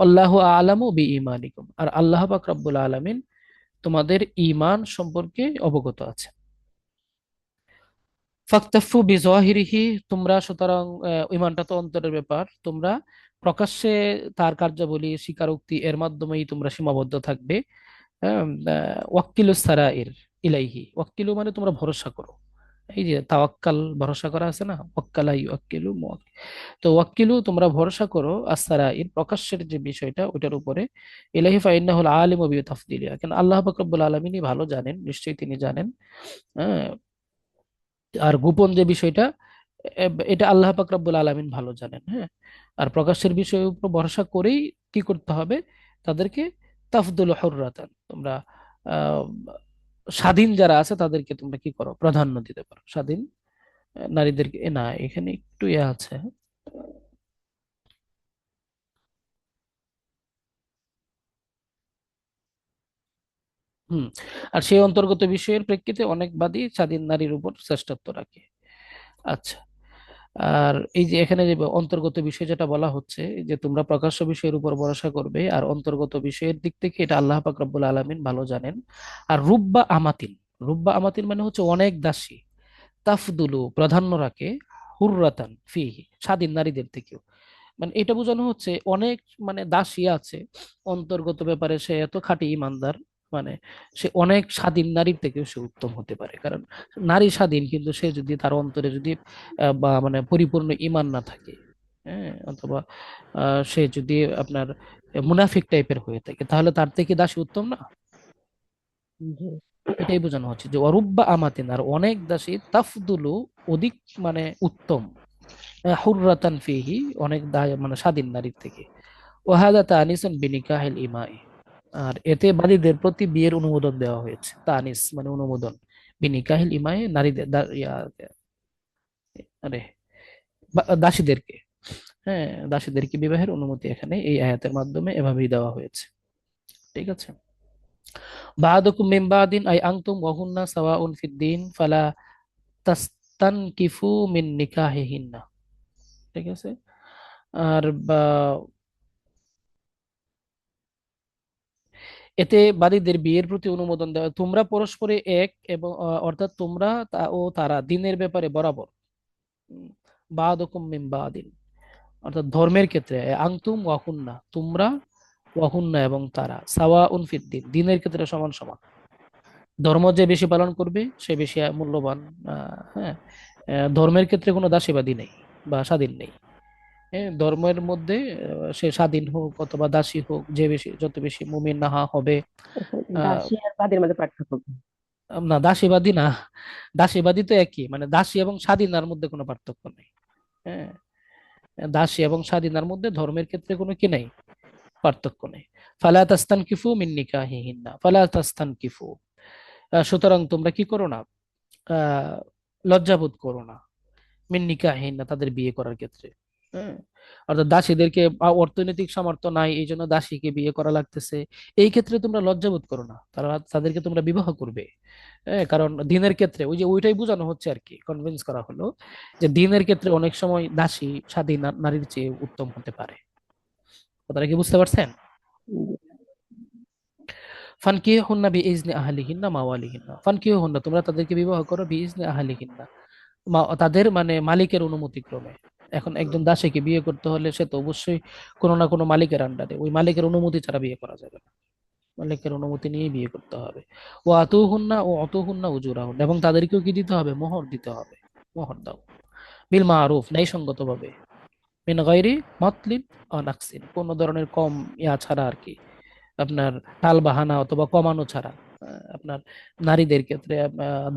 [SPEAKER 1] আল্লাহু আলামু বি ইমানিকুম, আর আল্লাহ পাক রব্বুল আলামিন তোমাদের ঈমান সম্পর্কে অবগত আছে। ফাক্তাফু বিজাহিরিহি, তোমরা সুতরাং ঈমানটা তো অন্তরের ব্যাপার, তোমরা প্রকাশ্যে তার কার্যাবলী স্বীকারোক্তি এর মাধ্যমেই তোমরা সীমাবদ্ধ থাকবে। হ্যাঁ, ওয়াক্কিলু সারাইর ইলাইহি, ওয়াক্কিলু মানে তোমরা ভরসা করো। এই যে তাওয়াক্কাল, ভরসা করা আছে না, ওয়াক্কালা ইউয়াক্কিলু তো ওয়াক্কিলু তোমরা ভরসা করো আসসারাইর, প্রকাশ্যের যে বিষয়টা ওইটার উপরে। ইলাহি ফাইন্নাহুল আলিমু বিতাফদিলিহা, কেন আল্লাহ পাক রব্বুল আলামিনই ভালো জানেন, নিশ্চয়ই তিনি জানেন। হ্যাঁ, আর গোপন যে বিষয়টা এটা আল্লাহ পাক রব্বুল আলামিন ভালো জানেন। হ্যাঁ, আর প্রকাশের বিষয়ের উপর ভরসা করেই কি করতে হবে তাদেরকে, তাফদুল হুররাতান, তোমরা আহ, স্বাধীন যারা আছে তাদেরকে তোমরা কি করো, প্রাধান্য দিতে পারো। স্বাধীন নারীদেরকে না, এখানে একটু ইয়ে আছে। হুম, আর সেই অন্তর্গত বিষয়ের প্রেক্ষিতে অনেক বাদী স্বাধীন নারীর উপর শ্রেষ্ঠত্ব রাখে। আচ্ছা, আর এই যে এখানে যে অন্তর্গত বিষয় যেটা বলা হচ্ছে যে তোমরা প্রকাশ্য বিষয়ের উপর ভরসা করবে, আর অন্তর্গত বিষয়ের দিক থেকে এটা আল্লাহ পাক রব্বুল আলামিন ভালো জানেন। আর রুব্বা আমাতিন, রুব্বা আমাতিন মানে হচ্ছে অনেক দাসী, তাফদুলু প্রাধান্য রাখে, হুররাতান ফিহি স্বাধীন নারীদের থেকেও। মানে এটা বোঝানো হচ্ছে অনেক মানে দাসী আছে অন্তর্গত ব্যাপারে সে এত খাঁটি ইমানদার, মানে সে অনেক স্বাধীন নারীর থেকেও সে উত্তম হতে পারে। কারণ নারী স্বাধীন, কিন্তু সে যদি তার অন্তরে যদি বা মানে পরিপূর্ণ ইমান না থাকে, হ্যাঁ, অথবা সে যদি আপনার মুনাফিক টাইপের হয়ে থাকে, তাহলে তার থেকে দাসী উত্তম না।
[SPEAKER 6] জি।
[SPEAKER 1] এটাই বোঝানো হচ্ছে যে অরুব্বা আমাতিন, আর অনেক দাসী, তাফদুলু অধিক মানে উত্তম, হুররাতান ফিহি অনেক মানে স্বাধীন নারীর থেকে। ওয়াহাদা তানিসুন বিনিকাহিল ইমাই, আর এতে বাদীদের প্রতি বিয়ের অনুমোদন দেওয়া হয়েছে। তানিস মানে অনুমোদন, বিনিকাহিল ইমাই নারীদের আরে দাসীদেরকে, হ্যাঁ, দাসীদেরকে বিবাহের অনুমতি এখানে এই আয়াতের মাধ্যমে এভাবেই দেওয়া হয়েছে। ঠিক আছে, বা'দুকুম মিন বা'দিন আই আনতুম ওয়া হুন্না সাওয়াউন ফিদ দীন ফালা তাস্তানকিফু মিন নিকাহিহিন্না। ঠিক আছে, আর এতে বাদীদের বিয়ের প্রতি অনুমোদন দেওয়া, তোমরা পরস্পরে এক এবং অর্থাৎ তোমরা ও তারা দিনের ব্যাপারে বরাবর। বা'দুকুম মিন বা'দিন অর্থাৎ ধর্মের ক্ষেত্রে, আনতুম ওয়াহুন্না তোমরা, ওয়াহুন্না এবং তারা, সাওয়াউন ফিদ্দিন দিনের ক্ষেত্রে সমান সমান। ধর্ম যে বেশি পালন করবে সে বেশি মূল্যবান। হ্যাঁ, ধর্মের ক্ষেত্রে কোনো দাসীবাদী নেই বা স্বাধীন নেই। হ্যাঁ, ধর্মের মধ্যে সে স্বাধীন হোক অথবা দাসী হোক, যে বেশি যত বেশি মুমিন না হবে। আহ
[SPEAKER 6] দাসী আর বাদের মধ্যে পার্থক্য কি?
[SPEAKER 1] না, দাসীবাদী না, দাসীবাদী তো একই, মানে দাসী এবং স্বাধীনার মধ্যে কোনো পার্থক্য নেই। হ্যাঁ, দাসী এবং স্বাধীনার মধ্যে ধর্মের ক্ষেত্রে কোনো কি নেই, পার্থক্য নেই। ফালা তাস্তানকিফু মিন নিকাহিহিন্না, ফালা তাস্তানকিফু, সুতরাং তোমরা কি করো না, আহ লজ্জাবোধ করো না, মিন নিকাহিহিন্না তাদের বিয়ে করার ক্ষেত্রে। হ্যাঁ, অর্থাৎ দাসীদেরকে অর্থনৈতিক সামর্থ্য নাই এই জন্য দাসীকে বিয়ে করা লাগতেছে, এই ক্ষেত্রে তোমরা লজ্জাবোধ করো না, তাদেরকে তোমরা বিবাহ করবে। হ্যাঁ, কারণ দিনের ক্ষেত্রে ওই যে ওইটাই বোঝানো হচ্ছে আর কি, কনভিন্স করা হলো যে দিনের ক্ষেত্রে অনেক সময় দাসী স্বাধীন নারীর চেয়ে উত্তম হতে পারে। কথাটা কি বুঝতে পারছেন? ফানকিহুন্না বিইজনি আহলিহিন্না মাওয়ালিহিন্না, ফানকিহুন্না তোমরা তাদেরকে বিবাহ করো বিইজনি আহলিহিন্না, তাদের মানে মালিকের অনুমতি ক্রমে। এখন একজন দাসীকে বিয়ে করতে হলে সে তো অবশ্যই কোনো না কোনো মালিকের আন্ডারে, ওই মালিকের অনুমতি ছাড়া বিয়ে করা যাবে না, মালিকের অনুমতি নিয়ে বিয়ে করতে হবে। ও আতুহুন্না ও অতুহুন্না উজুরাহুন, এবং তাদেরকেও কি দিতে হবে, মোহর দিতে হবে। মোহর দাও বিল মারুফ ন্যায়সঙ্গত ভাবে, মিন গায়রি মাতলিন ও নাকসিন, কোনো ধরনের কম ইয়া ছাড়া আর কি, আপনার টাল বাহানা অথবা কমানো ছাড়া। আপনার নারীদের ক্ষেত্রে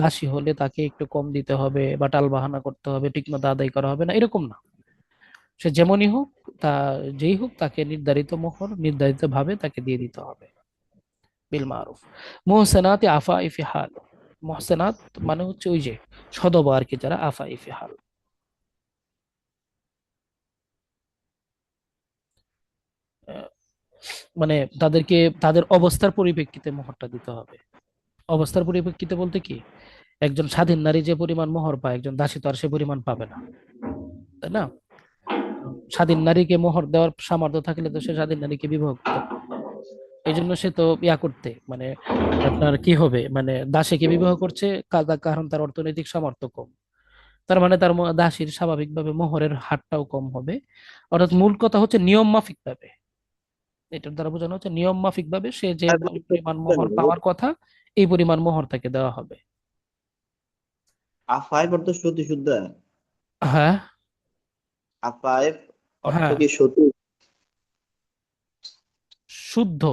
[SPEAKER 1] দাসী হলে তাকে একটু কম দিতে হবে বা টাল বাহানা করতে হবে, ঠিকমতো আদায় করা হবে না, এরকম না। সে যেমনই হোক, তা যেই হোক, তাকে নির্ধারিত মোহর নির্ধারিত ভাবে তাকে দিয়ে দিতে হবে। বিল মারুফ। মুহসেনাত আফা ইফি হাল, মুহসেনাত মানে হচ্ছে ওই যে সদবা আর কি, যারা আফা ইফি হাল। আহ, মানে তাদেরকে তাদের অবস্থার পরিপ্রেক্ষিতে মোহরটা দিতে হবে। অবস্থার পরিপ্রেক্ষিতে বলতে কি, একজন স্বাধীন নারী যে পরিমাণ মোহর পায়, একজন দাসী তো আর সে পরিমাণ পাবে না, তাই না? স্বাধীন নারীকে মোহর দেওয়ার সামর্থ্য থাকলে তো সে স্বাধীন নারীকে বিবাহ করতে পারে। এই জন্য সে তো ইয়া করতে মানে আপনার কি হবে, মানে দাসীকে বিবাহ করছে, কারণ তার অর্থনৈতিক সামর্থ্য কম। তার মানে তার দাসীর স্বাভাবিকভাবে মোহরের হারটাও কম হবে। অর্থাৎ মূল কথা হচ্ছে নিয়ম মাফিক ভাবে, এটার দ্বারা বোঝানো হচ্ছে নিয়ম মাফিক ভাবে সে যে পরিমাণ মোহর পাওয়ার কথা, এই পরিমাণ মোহর তাকে দেওয়া হবে।
[SPEAKER 8] আফাইফ অর্থ সতী শুদ্ধ।
[SPEAKER 1] হ্যাঁ,
[SPEAKER 8] আফাইফ অর্থ
[SPEAKER 1] হ্যাঁ,
[SPEAKER 8] কি সতী?
[SPEAKER 1] শুদ্ধ।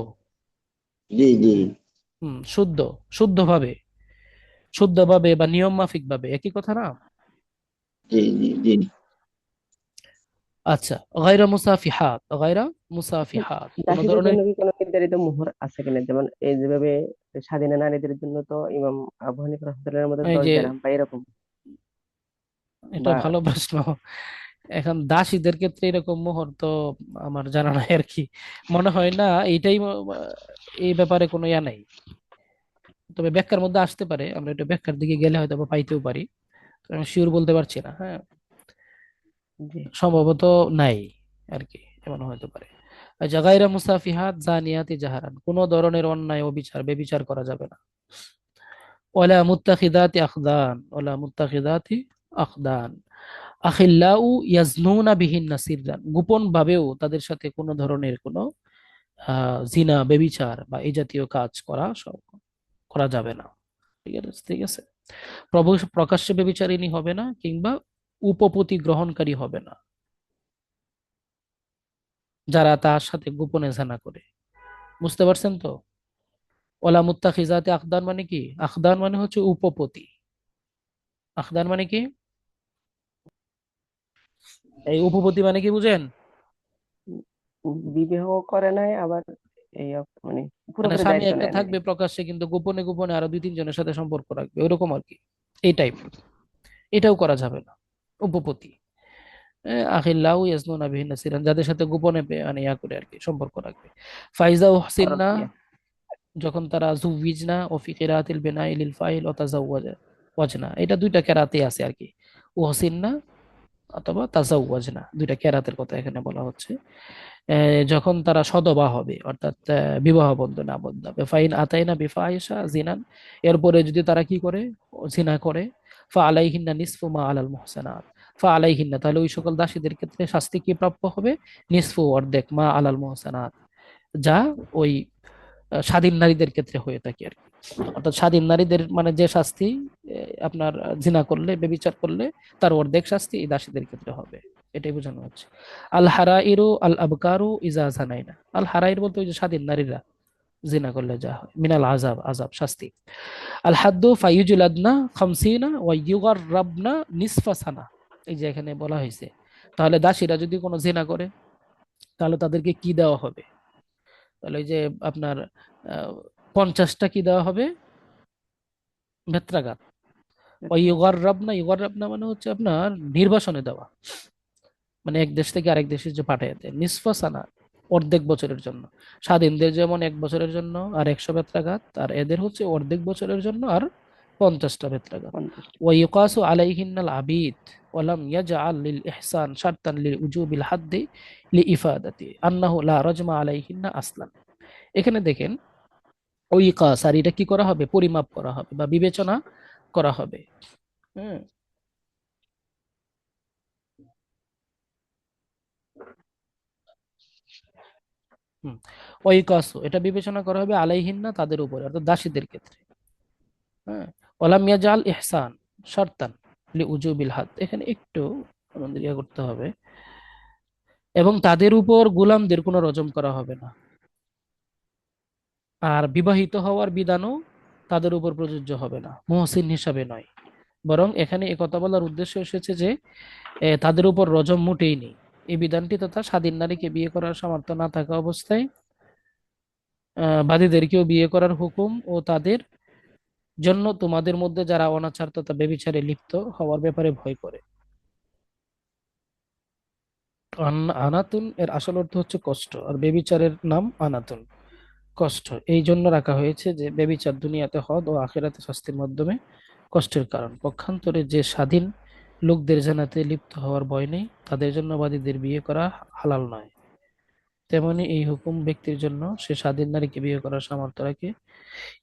[SPEAKER 8] জি জি
[SPEAKER 1] শুদ্ধ, শুদ্ধভাবে, শুদ্ধভাবে বা নিয়ম মাফিক ভাবে একই কথা না?
[SPEAKER 8] জি জি জি।
[SPEAKER 1] আচ্ছা, গায়রা মুসাফিহাত, গায়রা মুসাফিহাত, কোন
[SPEAKER 6] দাসীদের
[SPEAKER 1] ধরনের।
[SPEAKER 6] জন্য কি কোনো নির্ধারিত মোহর আছে কিনা? যেমন এই যেভাবে স্বাধীন নারীদের জন্য তো ইমাম আবু হানিফা রাহমাতুল্লাহির মধ্যে
[SPEAKER 1] এই
[SPEAKER 6] 10
[SPEAKER 1] যে,
[SPEAKER 6] দিরহাম বা এরকম,
[SPEAKER 1] এটা
[SPEAKER 6] বা
[SPEAKER 1] ভালো প্রশ্ন। এখন দাসীদের ক্ষেত্রে এরকম মোহর তো আমার জানা নাই আর কি। মনে হয় না এইটাই এই ব্যাপারে কোনো ইয়া নাই। তবে ব্যাখ্যার মধ্যে আসতে পারে, আমরা একটু ব্যাখ্যার দিকে গেলে হয়তো বা পাইতেও পারি। তো আমি শিওর বলতে পারছি না, হ্যাঁ।
[SPEAKER 6] জি।
[SPEAKER 1] সম্ভবত নাই আর কি, এমন হতে পারে। জাগাইরা মুসাফিহাত জানিয়াতি জাহারান, কোন ধরনের অন্যায় অবিচার বেবিচার করা যাবে না। ওয়ালা মুত্তাখিদাতি আখদান, ওয়ালা মুত্তাখিদাতি আখদান, আখিল্লাউ ইয়াজনুনা বিহিন্না সিররান, গোপন ভাবেও তাদের সাথে কোনো ধরনের কোনো জিনা বেবিচার বা এই জাতীয় কাজ করা যাবে না। ঠিক আছে, ঠিক আছে। প্রভু প্রকাশ্যে বেবিচারিণী হবে না, কিংবা উপপতি গ্রহণকারী হবে না যারা তার সাথে গোপনে জানা করে। বুঝতে পারছেন তো? ওলা মুত্তাখিজাতে আখদান মানে কি? আখদান মানে হচ্ছে উপপতি। আখদান মানে কি? এই উপপতি মানে কি বুঝেন?
[SPEAKER 6] বিবাহ করে নাই, আবার এই মানে
[SPEAKER 1] মানে
[SPEAKER 6] পুরোপুরি
[SPEAKER 1] স্বামী
[SPEAKER 6] দায়িত্ব
[SPEAKER 1] একটা
[SPEAKER 6] নেয় নাই।
[SPEAKER 1] থাকবে প্রকাশ্যে, কিন্তু গোপনে গোপনে আরো দুই তিনজনের সাথে সম্পর্ক রাখবে, ওরকম আর কি, এই টাইপ। এটাও করা যাবে না, উপপতি। আখিল্লাহু ইয়াজনুনা বিহিন্না সিরান, যাদের সাথে গোপনে মানে ইয়া করে আর কি সম্পর্ক রাখবে। ফাইজা উহসিননা,
[SPEAKER 6] পরকীয়া।
[SPEAKER 1] যখন তারা জুবিজনা ও ফি কিরাতিল বিনাই লিল ফাইল ও তাজাওয়াজনা, এটা দুইটা কেরাতে আছে আর কি, উহসিননা অথবা তাজাওয়াজনা, দুইটা কেরাতের কথা এখানে বলা হচ্ছে। যখন তারা সদবা হবে, অর্থাৎ বিবাহ বন্ধনে আবদ্ধ হবে। ফাইন আতাইনা বিফাহিশা জিনান, এরপরে যদি তারা কি করে, জিনা করে, ফা আলাইহিন্না নিসফু মা আলাল মুহসানাত, ফা আলাইহিন্না, তাহলে ওই সকল দাসীদের ক্ষেত্রে শাস্তি কি প্রাপ্য হবে? নিসফু, অর্ধেক, মা আলাল মুহসানাত, যা ওই স্বাধীন নারীদের ক্ষেত্রে হয়ে থাকে আর কি। অর্থাৎ স্বাধীন নারীদের মানে যে শাস্তি, আপনার জিনা করলে বেবিচার করলে তার অর্ধেক শাস্তি এই দাসীদের ক্ষেত্রে হবে, এটাই বোঝানো হচ্ছে। আল হারাইরু আল আবকারু ইজা জানাইনা, আল হারাইর বলতে ওই যে স্বাধীন নারীরা জিনা করলে যা হয়, মিনাল আযাব, আযাব শাস্তি। আল হাদ্দু ফায়ুজলাদনা খামসিনা ওয়া ইউগাররাবনা নিসফা সানা, এই যে এখানে বলা হয়েছে। তাহলে দাসীরা যদি কোনো জিনা করে, তাহলে তাদেরকে কি দেওয়া হবে? তাহলে এই যে আপনার 50টা কি দেওয়া হবে? বেত্রাঘাত। ইউগাররাবনা, ইউগাররাবনা মানে হচ্ছে আপনার নির্বাসনে দেওয়া, মানে এক দেশ থেকে আরেক দেশে যে পাঠায় দেয়। নিসফা সানা, অর্ধেক বছরের জন্য। স্বাধীনদের যেমন 1 বছরের জন্য আর 100 বেত্রাঘাত, আর এদের হচ্ছে অর্ধেক বছরের জন্য আর 50টা বেত্রাঘাত।
[SPEAKER 6] 50।
[SPEAKER 1] ওয়াইকাসু আলাইহিন্নাল আবিদ ওয়ালাম ইয়াজআল লিল ইহসান শারতান লিল উজুবিল হাদ্দি লিইফাদাতি আন্নাহু লা রাজমা আলাইহিন্না আসলান। এখানে দেখেন, ওই কাস, আর এটা কি করা হবে? পরিমাপ করা হবে বা বিবেচনা করা হবে। হুম, হুম। ওই কাস, এটা বিবেচনা করা হবে আলাইহিন্না, তাদের উপরে, অর্থাৎ দাসীদের ক্ষেত্রে। হ্যাঁ, ওয়ালাম ইয়াজাল ইহসান শারতান লিউজুবিল হাদ, এখানে একটু আমাদের ইয়ে করতে হবে, এবং তাদের উপর গোলামদের কোনো রজম করা হবে না। আর বিবাহিত হওয়ার বিধানও তাদের উপর প্রযোজ্য হবে না, মুহসিন হিসাবে নয়। বরং এখানে কথা বলার উদ্দেশ্য এসেছে যে তাদের উপর রজম মোটেই নেই, এই বিধানটি তথা স্বাধীন নারীকে বিয়ে করার সামর্থ্য না থাকা অবস্থায় বাদীদেরকেও বিয়ে করার হুকুম ও তাদের জন্য তোমাদের মধ্যে যারা অনাচার তথা ব্যভিচারে লিপ্ত হওয়ার ব্যাপারে ভয় করে। আনাতুন এর আসল অর্থ হচ্ছে কষ্ট, আর ব্যভিচারের নাম আনাতুন, কষ্ট। এই জন্য রাখা হয়েছে যে ব্যভিচার দুনিয়াতে হদ ও আখিরাতে শাস্তির মাধ্যমে কষ্টের কারণ। পক্ষান্তরে যে স্বাধীন লোকদের জানাতে লিপ্ত হওয়ার ভয় নেই, তাদের জন্য বাদীদের বিয়ে করা হালাল নয়। তেমনি এই হুকুম ব্যক্তির জন্য সে স্বাধীন নারীকে বিয়ে করার সামর্থ্য রাখে।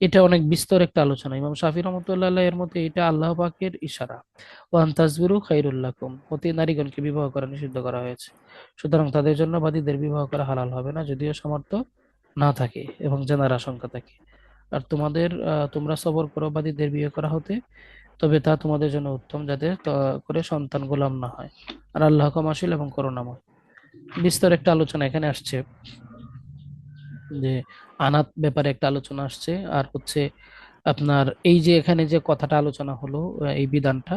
[SPEAKER 1] এটা অনেক বিস্তর একটা আলোচনা। ইমাম শাফি রহমতুল্লাহ এর মতে এটা আল্লাহ পাকের ইশারা, ওয়ান তাসবিরু খাইরুল লাকুম, অতি নারীগণকে বিবাহ করা নিষিদ্ধ করা হয়েছে, সুতরাং তাদের জন্য বাদীদের বিবাহ করা হালাল হবে না যদিও সামর্থ্য না থাকে এবং জানার আশঙ্কা থাকে। আর তোমরা সবর করো বাদীদের বিয়ে করা হতে, তবে তা তোমাদের জন্য উত্তম, যাতে করে সন্তান গোলাম না হয়। আর আল্লাহ ক্ষমাশীল এবং করুণাময়। বিস্তর একটা আলোচনা এখানে আসছে, যে আনাত ব্যাপারে একটা আলোচনা আসছে, আর হচ্ছে আপনার এই যে এখানে যে কথাটা আলোচনা হলো, এই বিধানটা,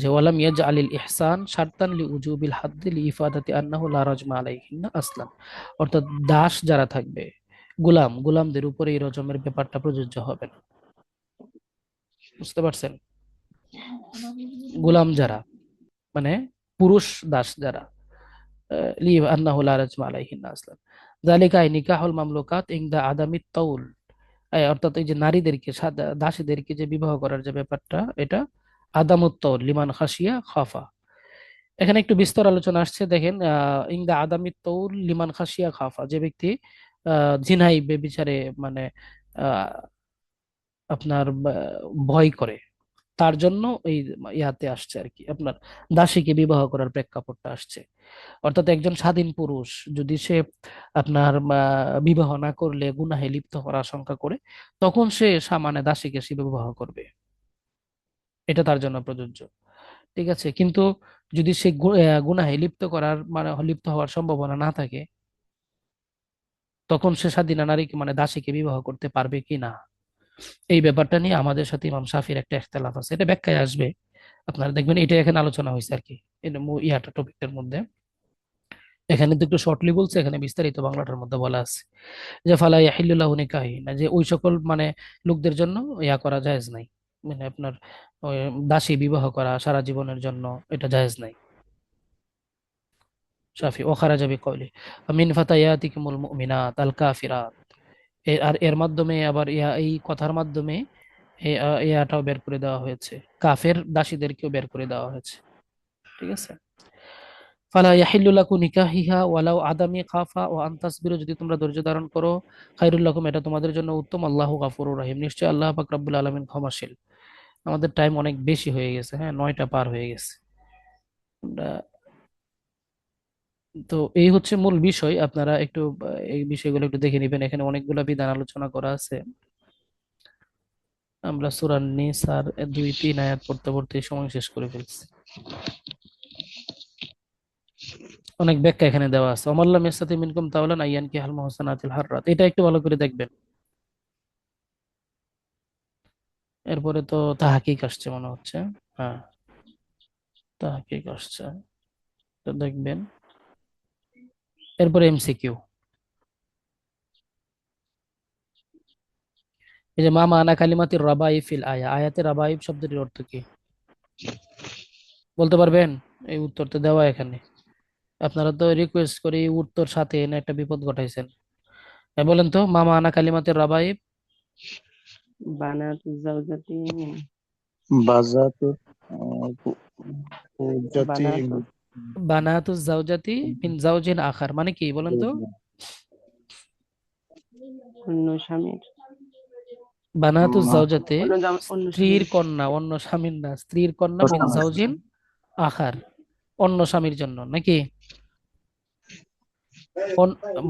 [SPEAKER 1] যে ওয়ালাম ইয়াজআলিল ইহসান শারতান লিউজুবিল হাদ্দি লিইফাদাতি আন্নাহু লা রাজমা আলাইহিন্না আসলান, অর্থাৎ দাস যারা থাকবে, গোলামদের উপরে এই রজমের ব্যাপারটা প্রযোজ্য হবে না। বুঝতে পারছেন? গোলাম যারা মানে পুরুষ দাস যারা, লি আন্নাহু লা রাজমা আলাইহিন্না আসলান, যালিকা নিকাহুল মামলুকাত ইনদা আদামিত তাউল, অর্থাৎ এই যে নারীদেরকে দাসীদেরকে যে বিবাহ করার যে ব্যাপারটা, এটা আদামুত তাউল লিমান খাশিয়া খাফা। এখানে একটু বিস্তর আলোচনা আসছে, দেখেন ইনদা আদামিত তাউল লিমান খাশিয়া খাফা, যে ব্যক্তি জিনাই বেবিচারে মানে আহ, আপনার ভয় করে, তার জন্য এই ইয়াতে আসছে আর কি, আপনার দাসীকে বিবাহ করার প্রেক্ষাপটটা আসছে। অর্থাৎ একজন স্বাধীন পুরুষ যদি সে আপনার বিবাহ না করলে গুনাহে লিপ্ত হওয়ার আশঙ্কা করে, তখন মানে দাসীকে সে বিবাহ করবে, এটা তার জন্য প্রযোজ্য। ঠিক আছে, কিন্তু যদি সে গুনাহে লিপ্ত হওয়ার সম্ভাবনা না থাকে, তখন সে স্বাধীনা নারীকে মানে দাসীকে বিবাহ করতে পারবে কি না, এই ব্যাপারটা নিয়ে আমাদের সাথে ইমাম শাফির একটা ইখতিলাফ আছে। এটা ব্যাখ্যায় আসবে, আপনারা দেখবেন এটা এখানে আলোচনা হয়েছে আর কি, ইয়াটা টপিকটার মধ্যে। এখানে তো একটু শর্টলি বলছে, এখানে বিস্তারিত বাংলাটার মধ্যে বলা আছে যে ফালা ইয়াহিল্লু লাহু নিকাহি, না যে ওই সকল মানে লোকদের জন্য ইয়া করা জায়েজ নাই, মানে আপনার ওই দাসী বিবাহ করা সারা জীবনের জন্য, এটা জায়েজ নাই। শাফি ও খারাজা বিকওলি মিন ফাতায়াতিকুমুল মুমিনাত আল কাফিরাত, আর এর মাধ্যমে আবার এই কথার মাধ্যমে ইয়াটাও বের করে দেওয়া হয়েছে, কাফের দাসীদেরকেও বের করে দেওয়া হয়েছে। ঠিক আছে, ফালা ইয়াহিল্লু লাকু নিকাহিহা ওয়ালাউ আদামি খাফা ও আন তাসবিরু, যদি তোমরা ধৈর্য ধারণ করো, খায়রুল লাকুম, এটা তোমাদের জন্য উত্তম, আল্লাহু গাফুরুর রহিম, নিশ্চয় আল্লাহ পাক রব্বুল আলামিন ক্ষমাশীল। আমাদের টাইম অনেক বেশি হয়ে গেছে, হ্যাঁ 9টা পার হয়ে গেছে। আমরা তো এই হচ্ছে মূল বিষয়, আপনারা একটু এই বিষয়গুলো একটু দেখে নেবেন, এখানে অনেকগুলো বিধান আলোচনা করা আছে। আমরা সূরা নিসার 2-3 আয়াত পড়তে পড়তে সময় শেষ করে ফেলছি। অনেক ব্যাখ্যা এখানে দেওয়া আছে। ওমাল্লাম ইয়াস্তাতি মিনকুম তাওলান আইয়ান কি হাল মুহসানাতিল হাররাত, এটা একটু ভালো করে দেখবেন। এরপরে তো তাহকিক আসছে মনে হচ্ছে, হ্যাঁ তাহকিক আসছে, তো দেখবেন। এরপরে এমসিকিউ, এই যে মা মানা কালিমাতির রাবাইব ফিল আয়াতে রাবাইব শব্দটির অর্থ কি বলতে পারবেন? এই উত্তর তো দেওয়া এখানে, আপনারা তো রিকোয়েস্ট করে এই উত্তর সাথে এনে একটা বিপদ ঘটাইছেন। বলেন তো, মা মানা কালিমাতির রাবাইব।
[SPEAKER 6] বানাতু জাওজাতি
[SPEAKER 5] বাজাতে জাতি
[SPEAKER 6] বানাতু
[SPEAKER 1] বানাতুজ জাওজাতি মিন জাওজিন আখার, মানে কি বলেন তো?
[SPEAKER 6] অন্য স্বামীর
[SPEAKER 1] বানাতুজ জাওজাতে
[SPEAKER 6] অন্য
[SPEAKER 1] স্ত্রীর
[SPEAKER 6] স্বামীর
[SPEAKER 1] কন্যা, অন্য স্বামীর না, স্ত্রীর কন্যা মিন জাওজিন আখার, অন্য স্বামীর জন্য নাকি?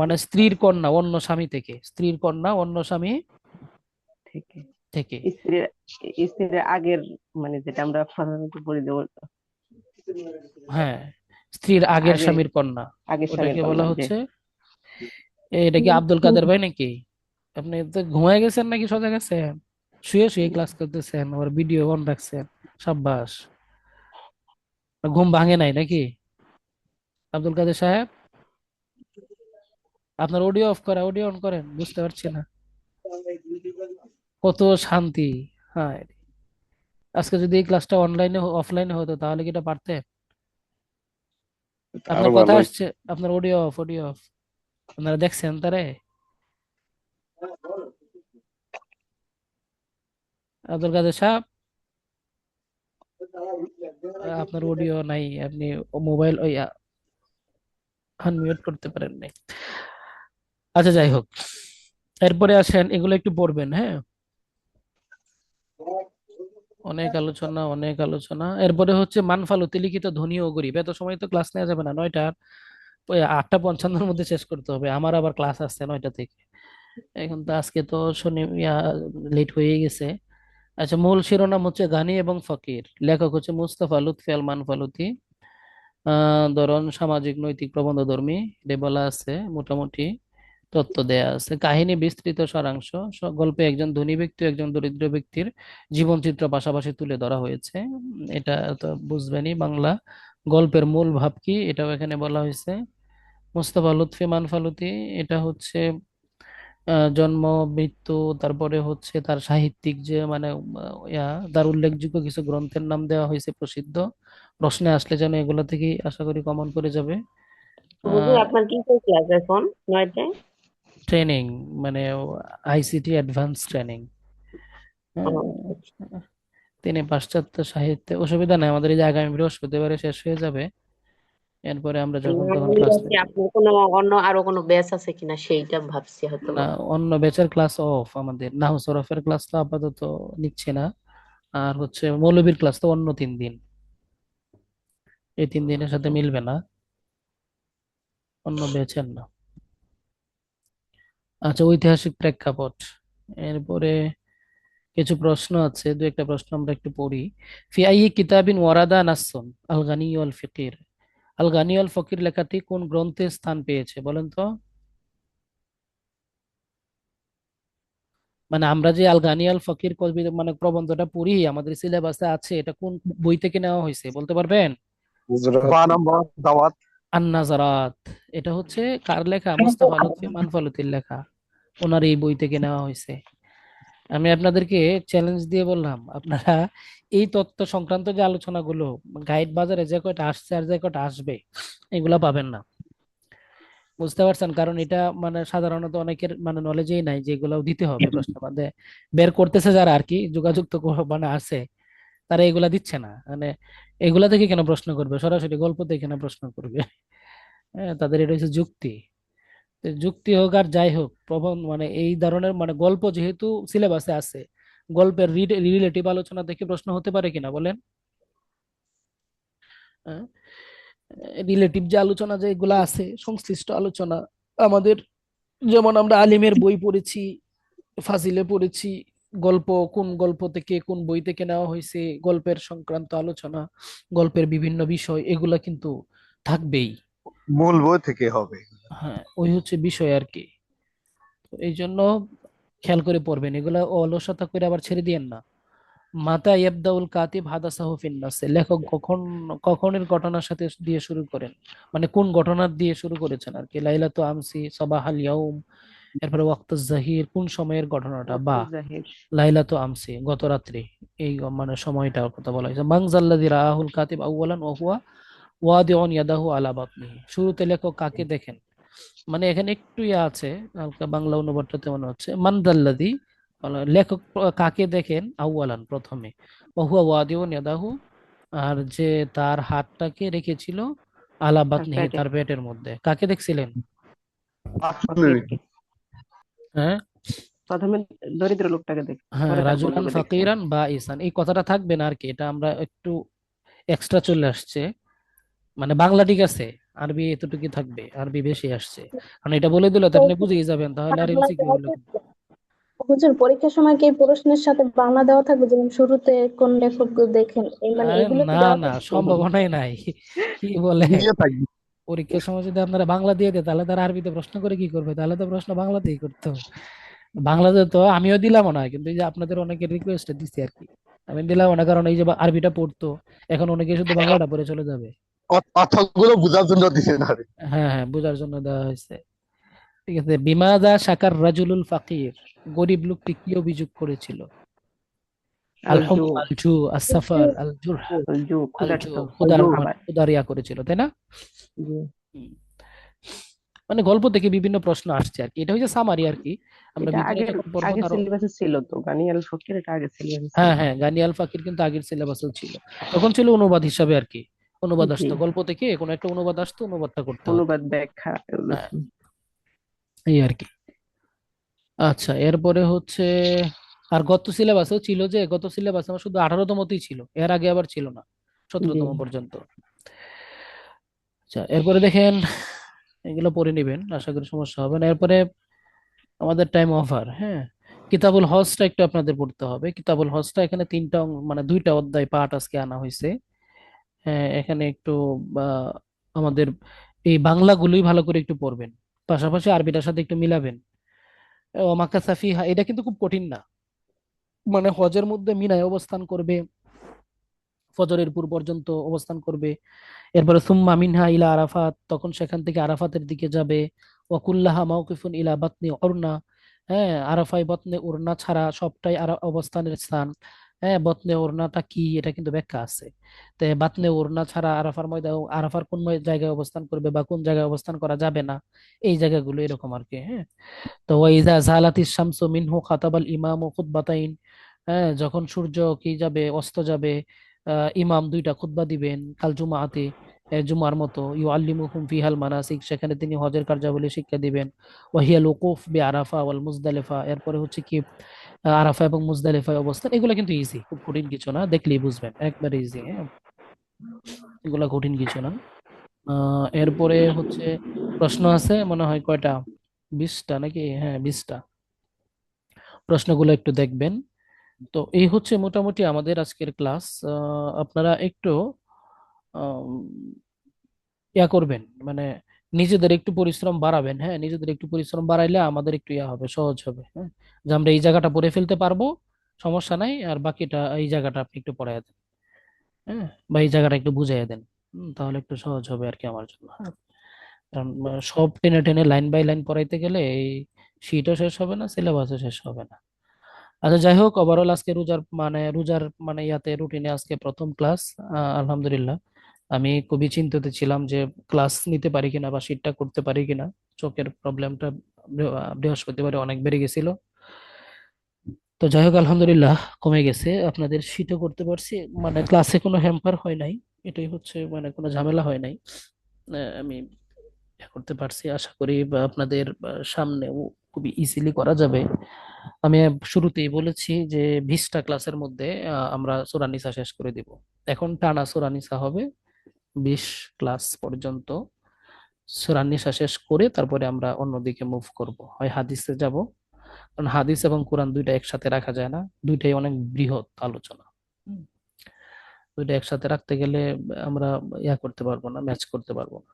[SPEAKER 1] মানে স্ত্রীর কন্যা অন্য স্বামী থেকে, স্ত্রীর কন্যা অন্য স্বামী
[SPEAKER 6] থেকে
[SPEAKER 1] থেকে।
[SPEAKER 6] স্ত্রীর স্ত্রীর আগের, মানে যেটা আমরা সাধারণত পড়ি যে
[SPEAKER 1] হ্যাঁ, স্ত্রীর আগের
[SPEAKER 6] আগে
[SPEAKER 1] স্বামীর কন্যা,
[SPEAKER 6] আগের স্বামীর
[SPEAKER 1] ওটাকে বলা
[SPEAKER 6] কন্যা, যে
[SPEAKER 1] হচ্ছে। এটা কি আব্দুল কাদের ভাই নাকি? আপনি তো ঘুমায় গেছেন নাকি সজাগ আছেন? শুয়ে শুয়ে ক্লাস করতেছেন, আবার ভিডিও অন রাখছেন, সাব্বাস। ঘুম ভাঙে নাই নাকি? আব্দুল কাদের সাহেব, আপনার অডিও অফ করা, অডিও অন করেন, বুঝতে পারছি না কত শান্তি। হ্যাঁ, আজকে যদি এই ক্লাসটা অনলাইনে অফলাইনে হতো তাহলে কি এটা পারতেন?
[SPEAKER 3] আরো
[SPEAKER 1] আপনার কথা
[SPEAKER 3] ভালো হইতো।
[SPEAKER 1] আসছে, আপনার অডিও অফ, অডিও অফ। আপনারা দেখছেন তারে? আব্দুল কাদের সাহেব, আপনার অডিও নাই, আপনি মোবাইল ওই আনমিউট করতে পারেন নাই। আচ্ছা, যাই হোক, এরপরে আসেন, এগুলো একটু পড়বেন, হ্যাঁ। অনেক আলোচনা, অনেক আলোচনা। এরপরে হচ্ছে মানফালতি লিখিত ধ্বনি ও গরিব। এত সময় তো ক্লাস নেওয়া যাবে না, 9টার ওই 8:55-এর মধ্যে শেষ করতে হবে, আমার আবার ক্লাস আসছে 9টা থেকে। এখন তো আজকে তো শনি লেট হয়ে গেছে। আচ্ছা, মূল শিরোনাম হচ্ছে গানি এবং ফকির, লেখক হচ্ছে মুস্তাফা লুৎফি আল মানফালুতি। ধরন সামাজিক নৈতিক প্রবন্ধধর্মী, এটা বলা আছে, মোটামুটি তত্ত্ব দেয়া আছে। কাহিনী বিস্তৃত সারাংশ, গল্পে একজন ধনী ব্যক্তি ও একজন দরিদ্র ব্যক্তির জীবনচিত্র পাশাপাশি তুলে ধরা হয়েছে। এটা তো বুঝবেনই বাংলা। গল্পের মূল ভাব কি এটাও এখানে বলা হয়েছে। মোস্তফা লুৎফি মানফালুতি, এটা হচ্ছে জন্ম, মৃত্যু, তারপরে হচ্ছে তার সাহিত্যিক যে মানে তার উল্লেখযোগ্য কিছু গ্রন্থের নাম দেওয়া হয়েছে প্রসিদ্ধ। প্রশ্নে আসলে যেন এগুলো থেকে আশা করি কমন করে যাবে।
[SPEAKER 7] হুজুর আপনার কি ক্লাস এখন 9টায়?
[SPEAKER 1] ট্রেনিং, মানে আইসিটি অ্যাডভান্স ট্রেনিং।
[SPEAKER 7] ও,
[SPEAKER 1] তিনি পাশ্চাত্য সাহিত্যে, অসুবিধা নেই, আমাদের এই যে আগামী বৃহস্পতিবারে শেষ হয়ে যাবে, এরপরে আমরা যখন
[SPEAKER 7] না,
[SPEAKER 1] তখন
[SPEAKER 7] আমি
[SPEAKER 1] ক্লাস
[SPEAKER 7] ভাবছি
[SPEAKER 1] নিব।
[SPEAKER 7] আপনার কোনো অন্য আরো কোনো ব্যাচ আছে কিনা সেইটা ভাবছি হয়তো
[SPEAKER 1] না,
[SPEAKER 7] বা।
[SPEAKER 1] অন্য ব্যাচের ক্লাস অফ, আমাদের নাহু সরফের ক্লাস তো আপাতত নিচ্ছে না। আর হচ্ছে মৌলবীর ক্লাস তো অন্য 3 দিন, এই 3 দিনের সাথে মিলবে না, অন্য ব্যাচের না। আচ্ছা, ঐতিহাসিক প্রেক্ষাপট। এরপরে কিছু প্রশ্ন আছে, দু একটা প্রশ্ন আমরা একটু পড়ি। ফি আই কিতাবিন ওয়ারাদা নাসসুন আল গানি ওয়াল ফিকির, আল গানি ওয়াল ফকির লেখাটি কোন গ্রন্থে স্থান পেয়েছে বলেন তো? মানে আমরা যে আল গানি আল ফকির কবিতা মানে প্রবন্ধটা পড়ি, আমাদের সিলেবাসে আছে, এটা কোন বই থেকে নেওয়া হয়েছে বলতে পারবেন?
[SPEAKER 5] গুজরাট।
[SPEAKER 3] 12 নম্বর দাওয়াত।
[SPEAKER 1] আন-নাজারাত। এটা হচ্ছে কার লেখা? মুস্তাফা লুৎফি মানফালুতির লেখা, ওনার এই বই থেকে নেওয়া হয়েছে। আমি আপনাদেরকে চ্যালেঞ্জ দিয়ে বললাম, আপনারা এই তত্ত্ব সংক্রান্ত যে আলোচনাগুলো গাইড বাজারে যে কয়টা আসছে আর যে কয়টা আসবে, এগুলা পাবেন না। বুঝতে পারছেন? কারণ এটা মানে সাধারণত অনেকের মানে নলেজেই নাই যে এগুলাও দিতে হবে প্রশ্ন মধ্যে। বের করতেছে যারা আর কি, যোগাযোগ তো মানে আছে, তারা এগুলা দিচ্ছে না। মানে এগুলা থেকে কেন প্রশ্ন করবে, সরাসরি গল্প থেকে কেন প্রশ্ন করবে? হ্যাঁ, তাদের এটা হচ্ছে যুক্তি। তো যুক্তি হোক আর যাই হোক, প্রবন্ধ মানে এই ধরনের মানে গল্প যেহেতু সিলেবাসে আছে, গল্পের রিলেটিভ আলোচনা থেকে প্রশ্ন হতে পারে কিনা বলেন? রিলেটিভ যে আলোচনা যেগুলো আছে, সংশ্লিষ্ট আলোচনা, আমাদের যেমন আমরা আলিমের বই পড়েছি, ফাজিলে পড়েছি, গল্প কোন গল্প থেকে কোন বই থেকে নেওয়া হয়েছে, গল্পের সংক্রান্ত আলোচনা, গল্পের বিভিন্ন বিষয়, এগুলা কিন্তু থাকবেই।
[SPEAKER 3] মূল বই থেকে হবে।
[SPEAKER 1] হ্যাঁ, ওই হচ্ছে বিষয় আর কি। তো এই জন্য খেয়াল করে পড়বেন, এগুলা অলসতা করে আবার ছেড়ে দিয়েন না। মাতা ইয়াবদাউল কাতিব হাদাসাহু ফিন নাসে, লেখক কখন কখনের ঘটনার সাথে দিয়ে শুরু করেন, মানে কোন ঘটনার দিয়ে শুরু করেছেন আর কি। লাইলাতু আমসি, সাবাহাল ইয়াউম, এরপরে ওয়াক্তুজ জাহির, কোন সময়ের ঘটনাটা, বা
[SPEAKER 6] ওয়াক্ত জাহির।
[SPEAKER 1] লাইলাতু আমসি, গত রাত্রি, এই মানে সময়টার কথা বলা হয়েছে। মানজাল্লাযী রাআহুল কাতিব আউয়ালান ওয়া হুয়া ওয়াদিউন ইয়াদাহু আলা বাতনিহি, শুরুতে লেখক কাকে দেখেন, মানে এখানে একটু আছে, হালকা বাংলা অনুবাদটাতে মনে হচ্ছে মানদাল্লাদি, লেখক কাকে দেখেন আউয়ালান প্রথমে, ওহুয়া ওয়াদিউন ইয়াদাহু, আর যে তার হাতটাকে রেখেছিল আলা
[SPEAKER 6] তার
[SPEAKER 1] বাতনিহি,
[SPEAKER 6] পেটে।
[SPEAKER 1] তার পেটের মধ্যে, কাকে দেখছিলেন?
[SPEAKER 6] ফকিরকে।
[SPEAKER 1] হ্যাঁ,
[SPEAKER 6] প্রথমে দরিদ্র লোকটাকে দেখে,
[SPEAKER 1] হ্যাঁ,
[SPEAKER 6] পরে তার
[SPEAKER 1] রাজুলান
[SPEAKER 6] বন্ধুকে দেখছেন।
[SPEAKER 1] ফাকিরান বা ইসান, এই কথাটা থাকবে না আর কি, এটা আমরা একটু এক্সট্রা চলে আসছে। মানে বাংলা ঠিক আছে, আরবি এতটুকু থাকবে, আরবি বেশি আসছে, কারণ এটা বলে দিলে তো আপনি বুঝেই যাবেন, তাহলে আর
[SPEAKER 9] বাংলা
[SPEAKER 1] এমসিকিউ
[SPEAKER 9] দেওয়া
[SPEAKER 1] হলো কেন?
[SPEAKER 9] থাকবে? হুজুর, পরীক্ষার সময় কি এই প্রশ্নের সাথে বাংলা দেওয়া থাকবে, যেমন শুরুতে কোন লেখক দেখেন, এই মানে
[SPEAKER 1] আরে
[SPEAKER 9] এগুলো
[SPEAKER 1] না,
[SPEAKER 9] কি দেওয়া
[SPEAKER 1] না,
[SPEAKER 9] থাকবে?
[SPEAKER 1] সম্ভাবনাই নাই। কি বলে,
[SPEAKER 3] দিয়ে থাকবে।
[SPEAKER 1] পরীক্ষার সময় যদি আপনারা বাংলা দিয়ে দেয় তাহলে তারা আরবিতে প্রশ্ন করে কি করবে? তাহলে তো প্রশ্ন বাংলাতেই করতো। বাংলাতে তো আমিও দিলাম না, কিন্তু এই যে আপনাদের অনেকের রিকোয়েস্টে দিচ্ছি আর কি, আমি দিলাম না, কারণ এই যে আরবিটা পড়তো, এখন অনেকে শুধু বাংলাটা পড়ে চলে যাবে।
[SPEAKER 3] অর্থগুলো বোঝার জন্য দিছে না রে।
[SPEAKER 1] হ্যাঁ হ্যাঁ, বোঝার জন্য দেওয়া হয়েছে। ঠিক আছে, বিমাদা শাকার রাজুলুল ফাকির, গরিব লোকটি কি অভিযোগ করেছিল? আল হুম,
[SPEAKER 6] আলজু
[SPEAKER 1] আল জু, আস সাফার, আল জুরহ।
[SPEAKER 6] আলজু
[SPEAKER 1] আল জু,
[SPEAKER 6] ক্ষুধার্ত।
[SPEAKER 1] ক্ষুধার মানে
[SPEAKER 6] আবার
[SPEAKER 1] ক্ষুধারিয়া করেছিল, তাই না?
[SPEAKER 6] জি
[SPEAKER 1] হুম। মানে গল্প থেকে বিভিন্ন প্রশ্ন আসছে আর কি, এটা হচ্ছে সামারি আর কি। আমরা
[SPEAKER 6] এটা
[SPEAKER 1] ভিতরে
[SPEAKER 6] আগের
[SPEAKER 1] যখন পড়বো
[SPEAKER 6] আগের
[SPEAKER 1] তারও।
[SPEAKER 6] সিলেবাসে ছিল তো, গানি আল ফকির এটা আগের সিলেবাসে ছিল।
[SPEAKER 1] হ্যাঁ হ্যাঁ, গানি আল ফাকির কিন্তু আগের সিলেবাসেও ছিল। তখন ছিল অনুবাদ হিসাবে আর কি। অনুবাদ
[SPEAKER 6] জি,
[SPEAKER 1] আসতো গল্প থেকে, কোনো একটা অনুবাদ আসতো, অনুবাদটা করতে হতো।
[SPEAKER 6] অনুবাদ ব্যাখ্যা এগুলো
[SPEAKER 1] হ্যাঁ,
[SPEAKER 6] ছিল।
[SPEAKER 1] এই আর কি। আচ্ছা, এরপরে হচ্ছে আর গত সিলেবাসেও ছিল, যে গত সিলেবাস আমার শুধু 18তমতেই ছিল, এর আগে আবার ছিল না
[SPEAKER 6] জি
[SPEAKER 1] 17তম পর্যন্ত। আচ্ছা, এরপরে দেখেন, এগুলো পড়ে নিবেন, আশা করি সমস্যা হবে না। এরপরে আমাদের টাইম ওভার। হ্যাঁ, কিতাবুল হজটা একটু আপনাদের পড়তে হবে। কিতাবুল হজটা এখানে মানে দুইটা অধ্যায় পাঠ আজকে আনা হয়েছে। হ্যাঁ, এখানে একটু আহ, আমাদের এই বাংলাগুলোই ভালো করে একটু পড়বেন, পাশাপাশি আরবিটার সাথে একটু মিলাবেন। ও মাক্কা ফিহা, এটা কিন্তু খুব কঠিন না। মানে হজের মধ্যে মিনায় অবস্থান করবে, ফজরের পূর্ব পর্যন্ত অবস্থান করবে। এরপরে সুম্মা মিনহা ইলা আরাফাত, তখন সেখান থেকে আরাফাতের দিকে যাবে। ওয়াকুল্লাহা মাওকিফুন ইলা বাতনি উরনা, হ্যাঁ, আরাফায় বতনে উরনা ছাড়া সবটাই অবস্থানের স্থান। হ্যাঁ, বতনে উরনাটা কি, এটা কিন্তু ব্যাখ্যা আছে। তো বাতনে উরনা ছাড়া আরাফার ময়দান, আরাফার কোন জায়গায় অবস্থান করবে বা কোন জায়গায় অবস্থান করা যাবে না, এই জায়গাগুলো এরকম আর কি। হ্যাঁ, তো ওয়াইজা জালাতিস শামসু মিনহু খাতাবাল ইমামু খুতবাতাইন, হ্যাঁ, যখন সূর্য কি যাবে, অস্ত যাবে, ইমাম দুইটা খুতবা দিবেন। কাল জুমাআতে, জুমার মতো। ইউআল্লিমুহুম ফিহাল মানাসিক, সেখানে তিনি হজের কার্যাবলী শিক্ষা দিবেন। ওয়াহিয়াল উকুফ বি আরাফা ওয়াল মুজদালিফা, এরপরে হচ্ছে কি আরাফা এবং মুজদালিফায় অবস্থান। এগুলো কিন্তু ইজি, খুব কঠিন কিছু না, দেখলেই বুঝবেন, একবারে ইজি। হ্যাঁ, এগুলা কঠিন কিছু না। এরপরে হচ্ছে প্রশ্ন আছে মনে হয় কয়টা, 20টা নাকি? হ্যাঁ, 20টা। প্রশ্নগুলো একটু দেখবেন। তো এই হচ্ছে মোটামুটি আমাদের আজকের ক্লাস। আপনারা একটু আম, ইয়া করবেন, মানে নিজেদের একটু পরিশ্রম বাড়াবেন। হ্যাঁ, নিজেদের একটু পরিশ্রম বাড়াইলে আমাদের একটু ইয়া হবে, সহজ হবে। হ্যাঁ, যে আমরা এই জায়গাটা পড়ে ফেলতে পারবো, সমস্যা নাই, আর বাকিটা এই জায়গাটা আপনি একটু পড়ায় দেন। হ্যাঁ, বা এই জায়গাটা একটু বুঝাইয়া দেন। তাহলে একটু সহজ হবে আর কি আমার জন্য। হ্যাঁ, কারণ সব টেনে টেনে লাইন বাই লাইন পড়াইতে গেলে এই শীটও শেষ হবে না, সিলেবাসও শেষ হবে না। আচ্ছা, যাই হোক, ওভারঅল আজকে রোজার মানে ইয়াতে রুটিনে আজকে প্রথম ক্লাস। আলহামদুলিল্লাহ। আমি খুবই চিন্তিত ছিলাম যে ক্লাস নিতে পারি কিনা বা শিটটা করতে পারি কিনা। চোখের প্রবলেমটা বৃহস্পতিবারে অনেক বেড়ে গেছিল। তো যাই হোক, আলহামদুলিল্লাহ কমে গেছে, আপনাদের শিটও করতে পারছি। মানে ক্লাসে কোনো হ্যাম্পার হয় নাই, এটাই হচ্ছে, মানে কোনো ঝামেলা হয় নাই। আমি করতে পারছি, আশা করি বা আপনাদের সামনেও খুবই ইজিলি করা যাবে। আমি শুরুতেই বলেছি যে 20টা ক্লাসের মধ্যে আমরা সূরা নিসা শেষ করে দিব। এখন টানা সূরা নিসা হবে 20 ক্লাস পর্যন্ত। সূরা নিসা শেষ করে তারপরে আমরা অন্যদিকে মুভ করব, হয় হাদিসে যাব। কারণ হাদিস এবং কোরআন দুইটা একসাথে রাখা যায় না, দুইটাই অনেক বৃহৎ আলোচনা। হুম, দুইটা একসাথে রাখতে গেলে আমরা ইয়া করতে পারবো না, ম্যাচ করতে পারবো না।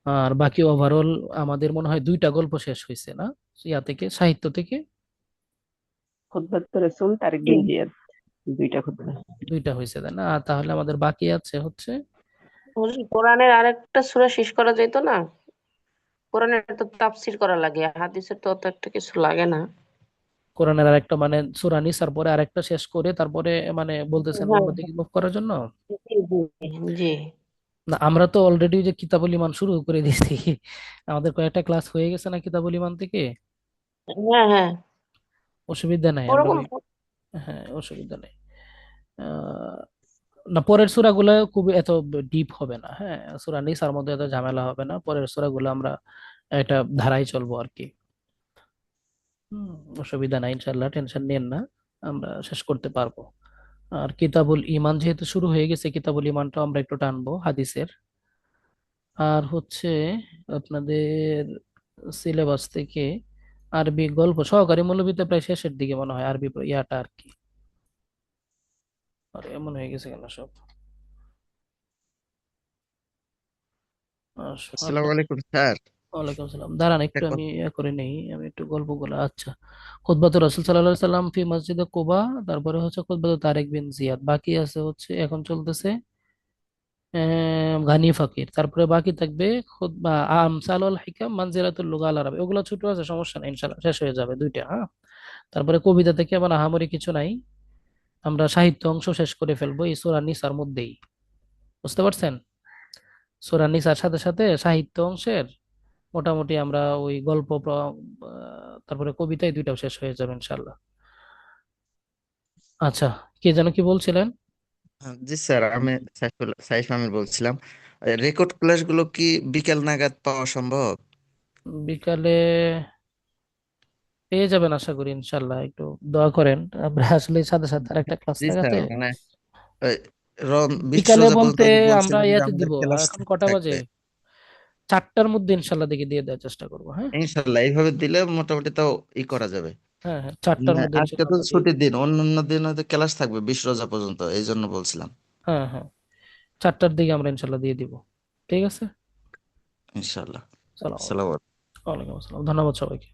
[SPEAKER 1] আর বাকি ওভারঅল আমাদের মনে হয় দুইটা গল্প শেষ হয়েছে না, ইয়া থেকে, সাহিত্য থেকে।
[SPEAKER 6] খুতবাত রাসূল তারিক বিন জিয়াদ, দুইটা খুতবা।
[SPEAKER 1] দুইটা হয়েছে, তাই না? আর তাহলে আমাদের বাকি আছে হচ্ছে
[SPEAKER 7] হুজুর, কোরআনের আরেকটা সূরা শেষ করা যেত না? কোরআনের তো তাফসীর করা লাগে, হাদিসের তো অত একটা কিছু লাগে না।
[SPEAKER 1] কোরআনের আরেকটা, মানে সূরা নিসার পরে আরেকটা শেষ করে তারপরে, মানে বলতেছেন
[SPEAKER 7] হ্যাঁ,
[SPEAKER 1] অন্যদিকে মুভ করার জন্য।
[SPEAKER 7] জি জি জি।
[SPEAKER 1] না, আমরা তো অলরেডি যে কিতাবুল ইমান শুরু করে দিয়েছি। আমাদের কয়েকটা ক্লাস হয়ে গেছে না কিতাবুল ইমান থেকে।
[SPEAKER 7] হ্যাঁ হ্যাঁ,
[SPEAKER 1] অসুবিধা নাই, আমরা
[SPEAKER 7] ওরকম।
[SPEAKER 1] ওই, হ্যাঁ, অসুবিধা নেই। আহ, না, পরের সূরাগুলো খুব এত ডিপ হবে না। হ্যাঁ, সূরা নিসার মধ্যে এত ঝামেলা হবে না, পরের সূরাগুলো আমরা এটা ধারাই চলবো আর কি। হুম, অসুবিধা নাই, ইনশাল্লাহ টেনশন নিয়েন না, আমরা শেষ করতে পারবো। আর কিতাবুল ইমান যেহেতু শুরু হয়ে গেছে, কিতাবুল ইমানটাও আমরা একটু টানবো হাদিসের। আর হচ্ছে আপনাদের সিলেবাস থেকে আরবি গল্প সহকারী মৌলবীতে প্রায় শেষের দিকে মনে হয়, আরবি ইয়াটা আর কি। আর এমন হয়ে গেছে কেন সব?
[SPEAKER 10] আসসালামু আলাইকুম স্যার।
[SPEAKER 1] ওয়ালাইকুম আসসালাম, দাঁড়ান একটু
[SPEAKER 10] একটা
[SPEAKER 1] আমি
[SPEAKER 10] কথা-
[SPEAKER 1] ইয়ে করে নেই, আমি একটু গল্পগুলো। আচ্ছা, খুতবাতুর রাসূল সাল্লাল্লাহু আলাইহি সাল্লাম ফি মসজিদে কুবা, তারপরে হচ্ছে খুতবাতুর তারিক বিন জিয়াদ, বাকি আছে হচ্ছে এখন চলতেছে গানি ফাকির, তারপরে বাকি থাকবে খুতবা আমসালুল হিকাম মানজিলাতুল লুগা আল আরবি। ওগুলো ছোট আছে, সমস্যা নেই, ইনশাআল্লাহ শেষ হয়ে যাবে দুইটা। হ্যাঁ, তারপরে কবিতা থেকে আবার আহামরি কিছু নাই, আমরা সাহিত্য অংশ শেষ করে ফেলবো এই সূরা নিসার মধ্যেই। বুঝতে পারছেন? সূরা নিসার সাথে সাথে সাহিত্য অংশের মোটামুটি আমরা ওই গল্প তারপরে কবিতা, এই দুইটাও শেষ হয়ে যাবে ইনশাআল্লাহ। আচ্ছা, কে যেন কি বলছিলেন?
[SPEAKER 10] জি স্যার, আমি সাইফ আমির বলছিলাম। রেকর্ড ক্লাসগুলো কি বিকেল নাগাদ পাওয়া সম্ভব?
[SPEAKER 1] বিকালে পেয়ে যাবেন আশা করি ইনশাআল্লাহ, একটু দোয়া করেন। আমরা আসলে সাথে সাথে আরেকটা ক্লাস
[SPEAKER 10] জি
[SPEAKER 1] থাকাতে
[SPEAKER 10] স্যার, মানে ওই বিশ
[SPEAKER 1] বিকালে
[SPEAKER 10] রোজা পর্যন্ত
[SPEAKER 1] বলতে
[SPEAKER 10] আপনি
[SPEAKER 1] আমরা
[SPEAKER 10] বলছিলেন যে
[SPEAKER 1] ইয়াতে
[SPEAKER 10] আমাদের
[SPEAKER 1] দিব।
[SPEAKER 10] ক্লাস
[SPEAKER 1] এখন কটা বাজে?
[SPEAKER 10] থাকবে।
[SPEAKER 1] 4টার মধ্যে ইনশাআল্লাহ দেখে দিয়ে দেওয়ার চেষ্টা করবো। হ্যাঁ,
[SPEAKER 10] ইনশাল্লাহ এইভাবে দিলে মোটামুটি তাও করা যাবে।
[SPEAKER 1] হ্যাঁ, হ্যাঁ, 4টার
[SPEAKER 10] মানে
[SPEAKER 1] মধ্যে
[SPEAKER 10] আজকে
[SPEAKER 1] ইনশাআল্লাহ
[SPEAKER 10] তো
[SPEAKER 1] আমরা দিয়ে
[SPEAKER 10] ছুটির
[SPEAKER 1] দিব।
[SPEAKER 10] দিন, অন্যান্য দিন হয়তো ক্লাস থাকবে 20 রোজা পর্যন্ত, এই জন্য বলছিলাম।
[SPEAKER 1] হ্যাঁ, হ্যাঁ, 4টার দিকে আমরা ইনশাআল্লাহ দিয়ে দিব। ঠিক আছে,
[SPEAKER 10] ইনশাল্লাহ।
[SPEAKER 1] সালাম
[SPEAKER 10] আসসালামু
[SPEAKER 1] আলাইকুম।
[SPEAKER 10] আলাইকুম।
[SPEAKER 1] ওয়ালাইকুম আসসালাম, ধন্যবাদ সবাইকে।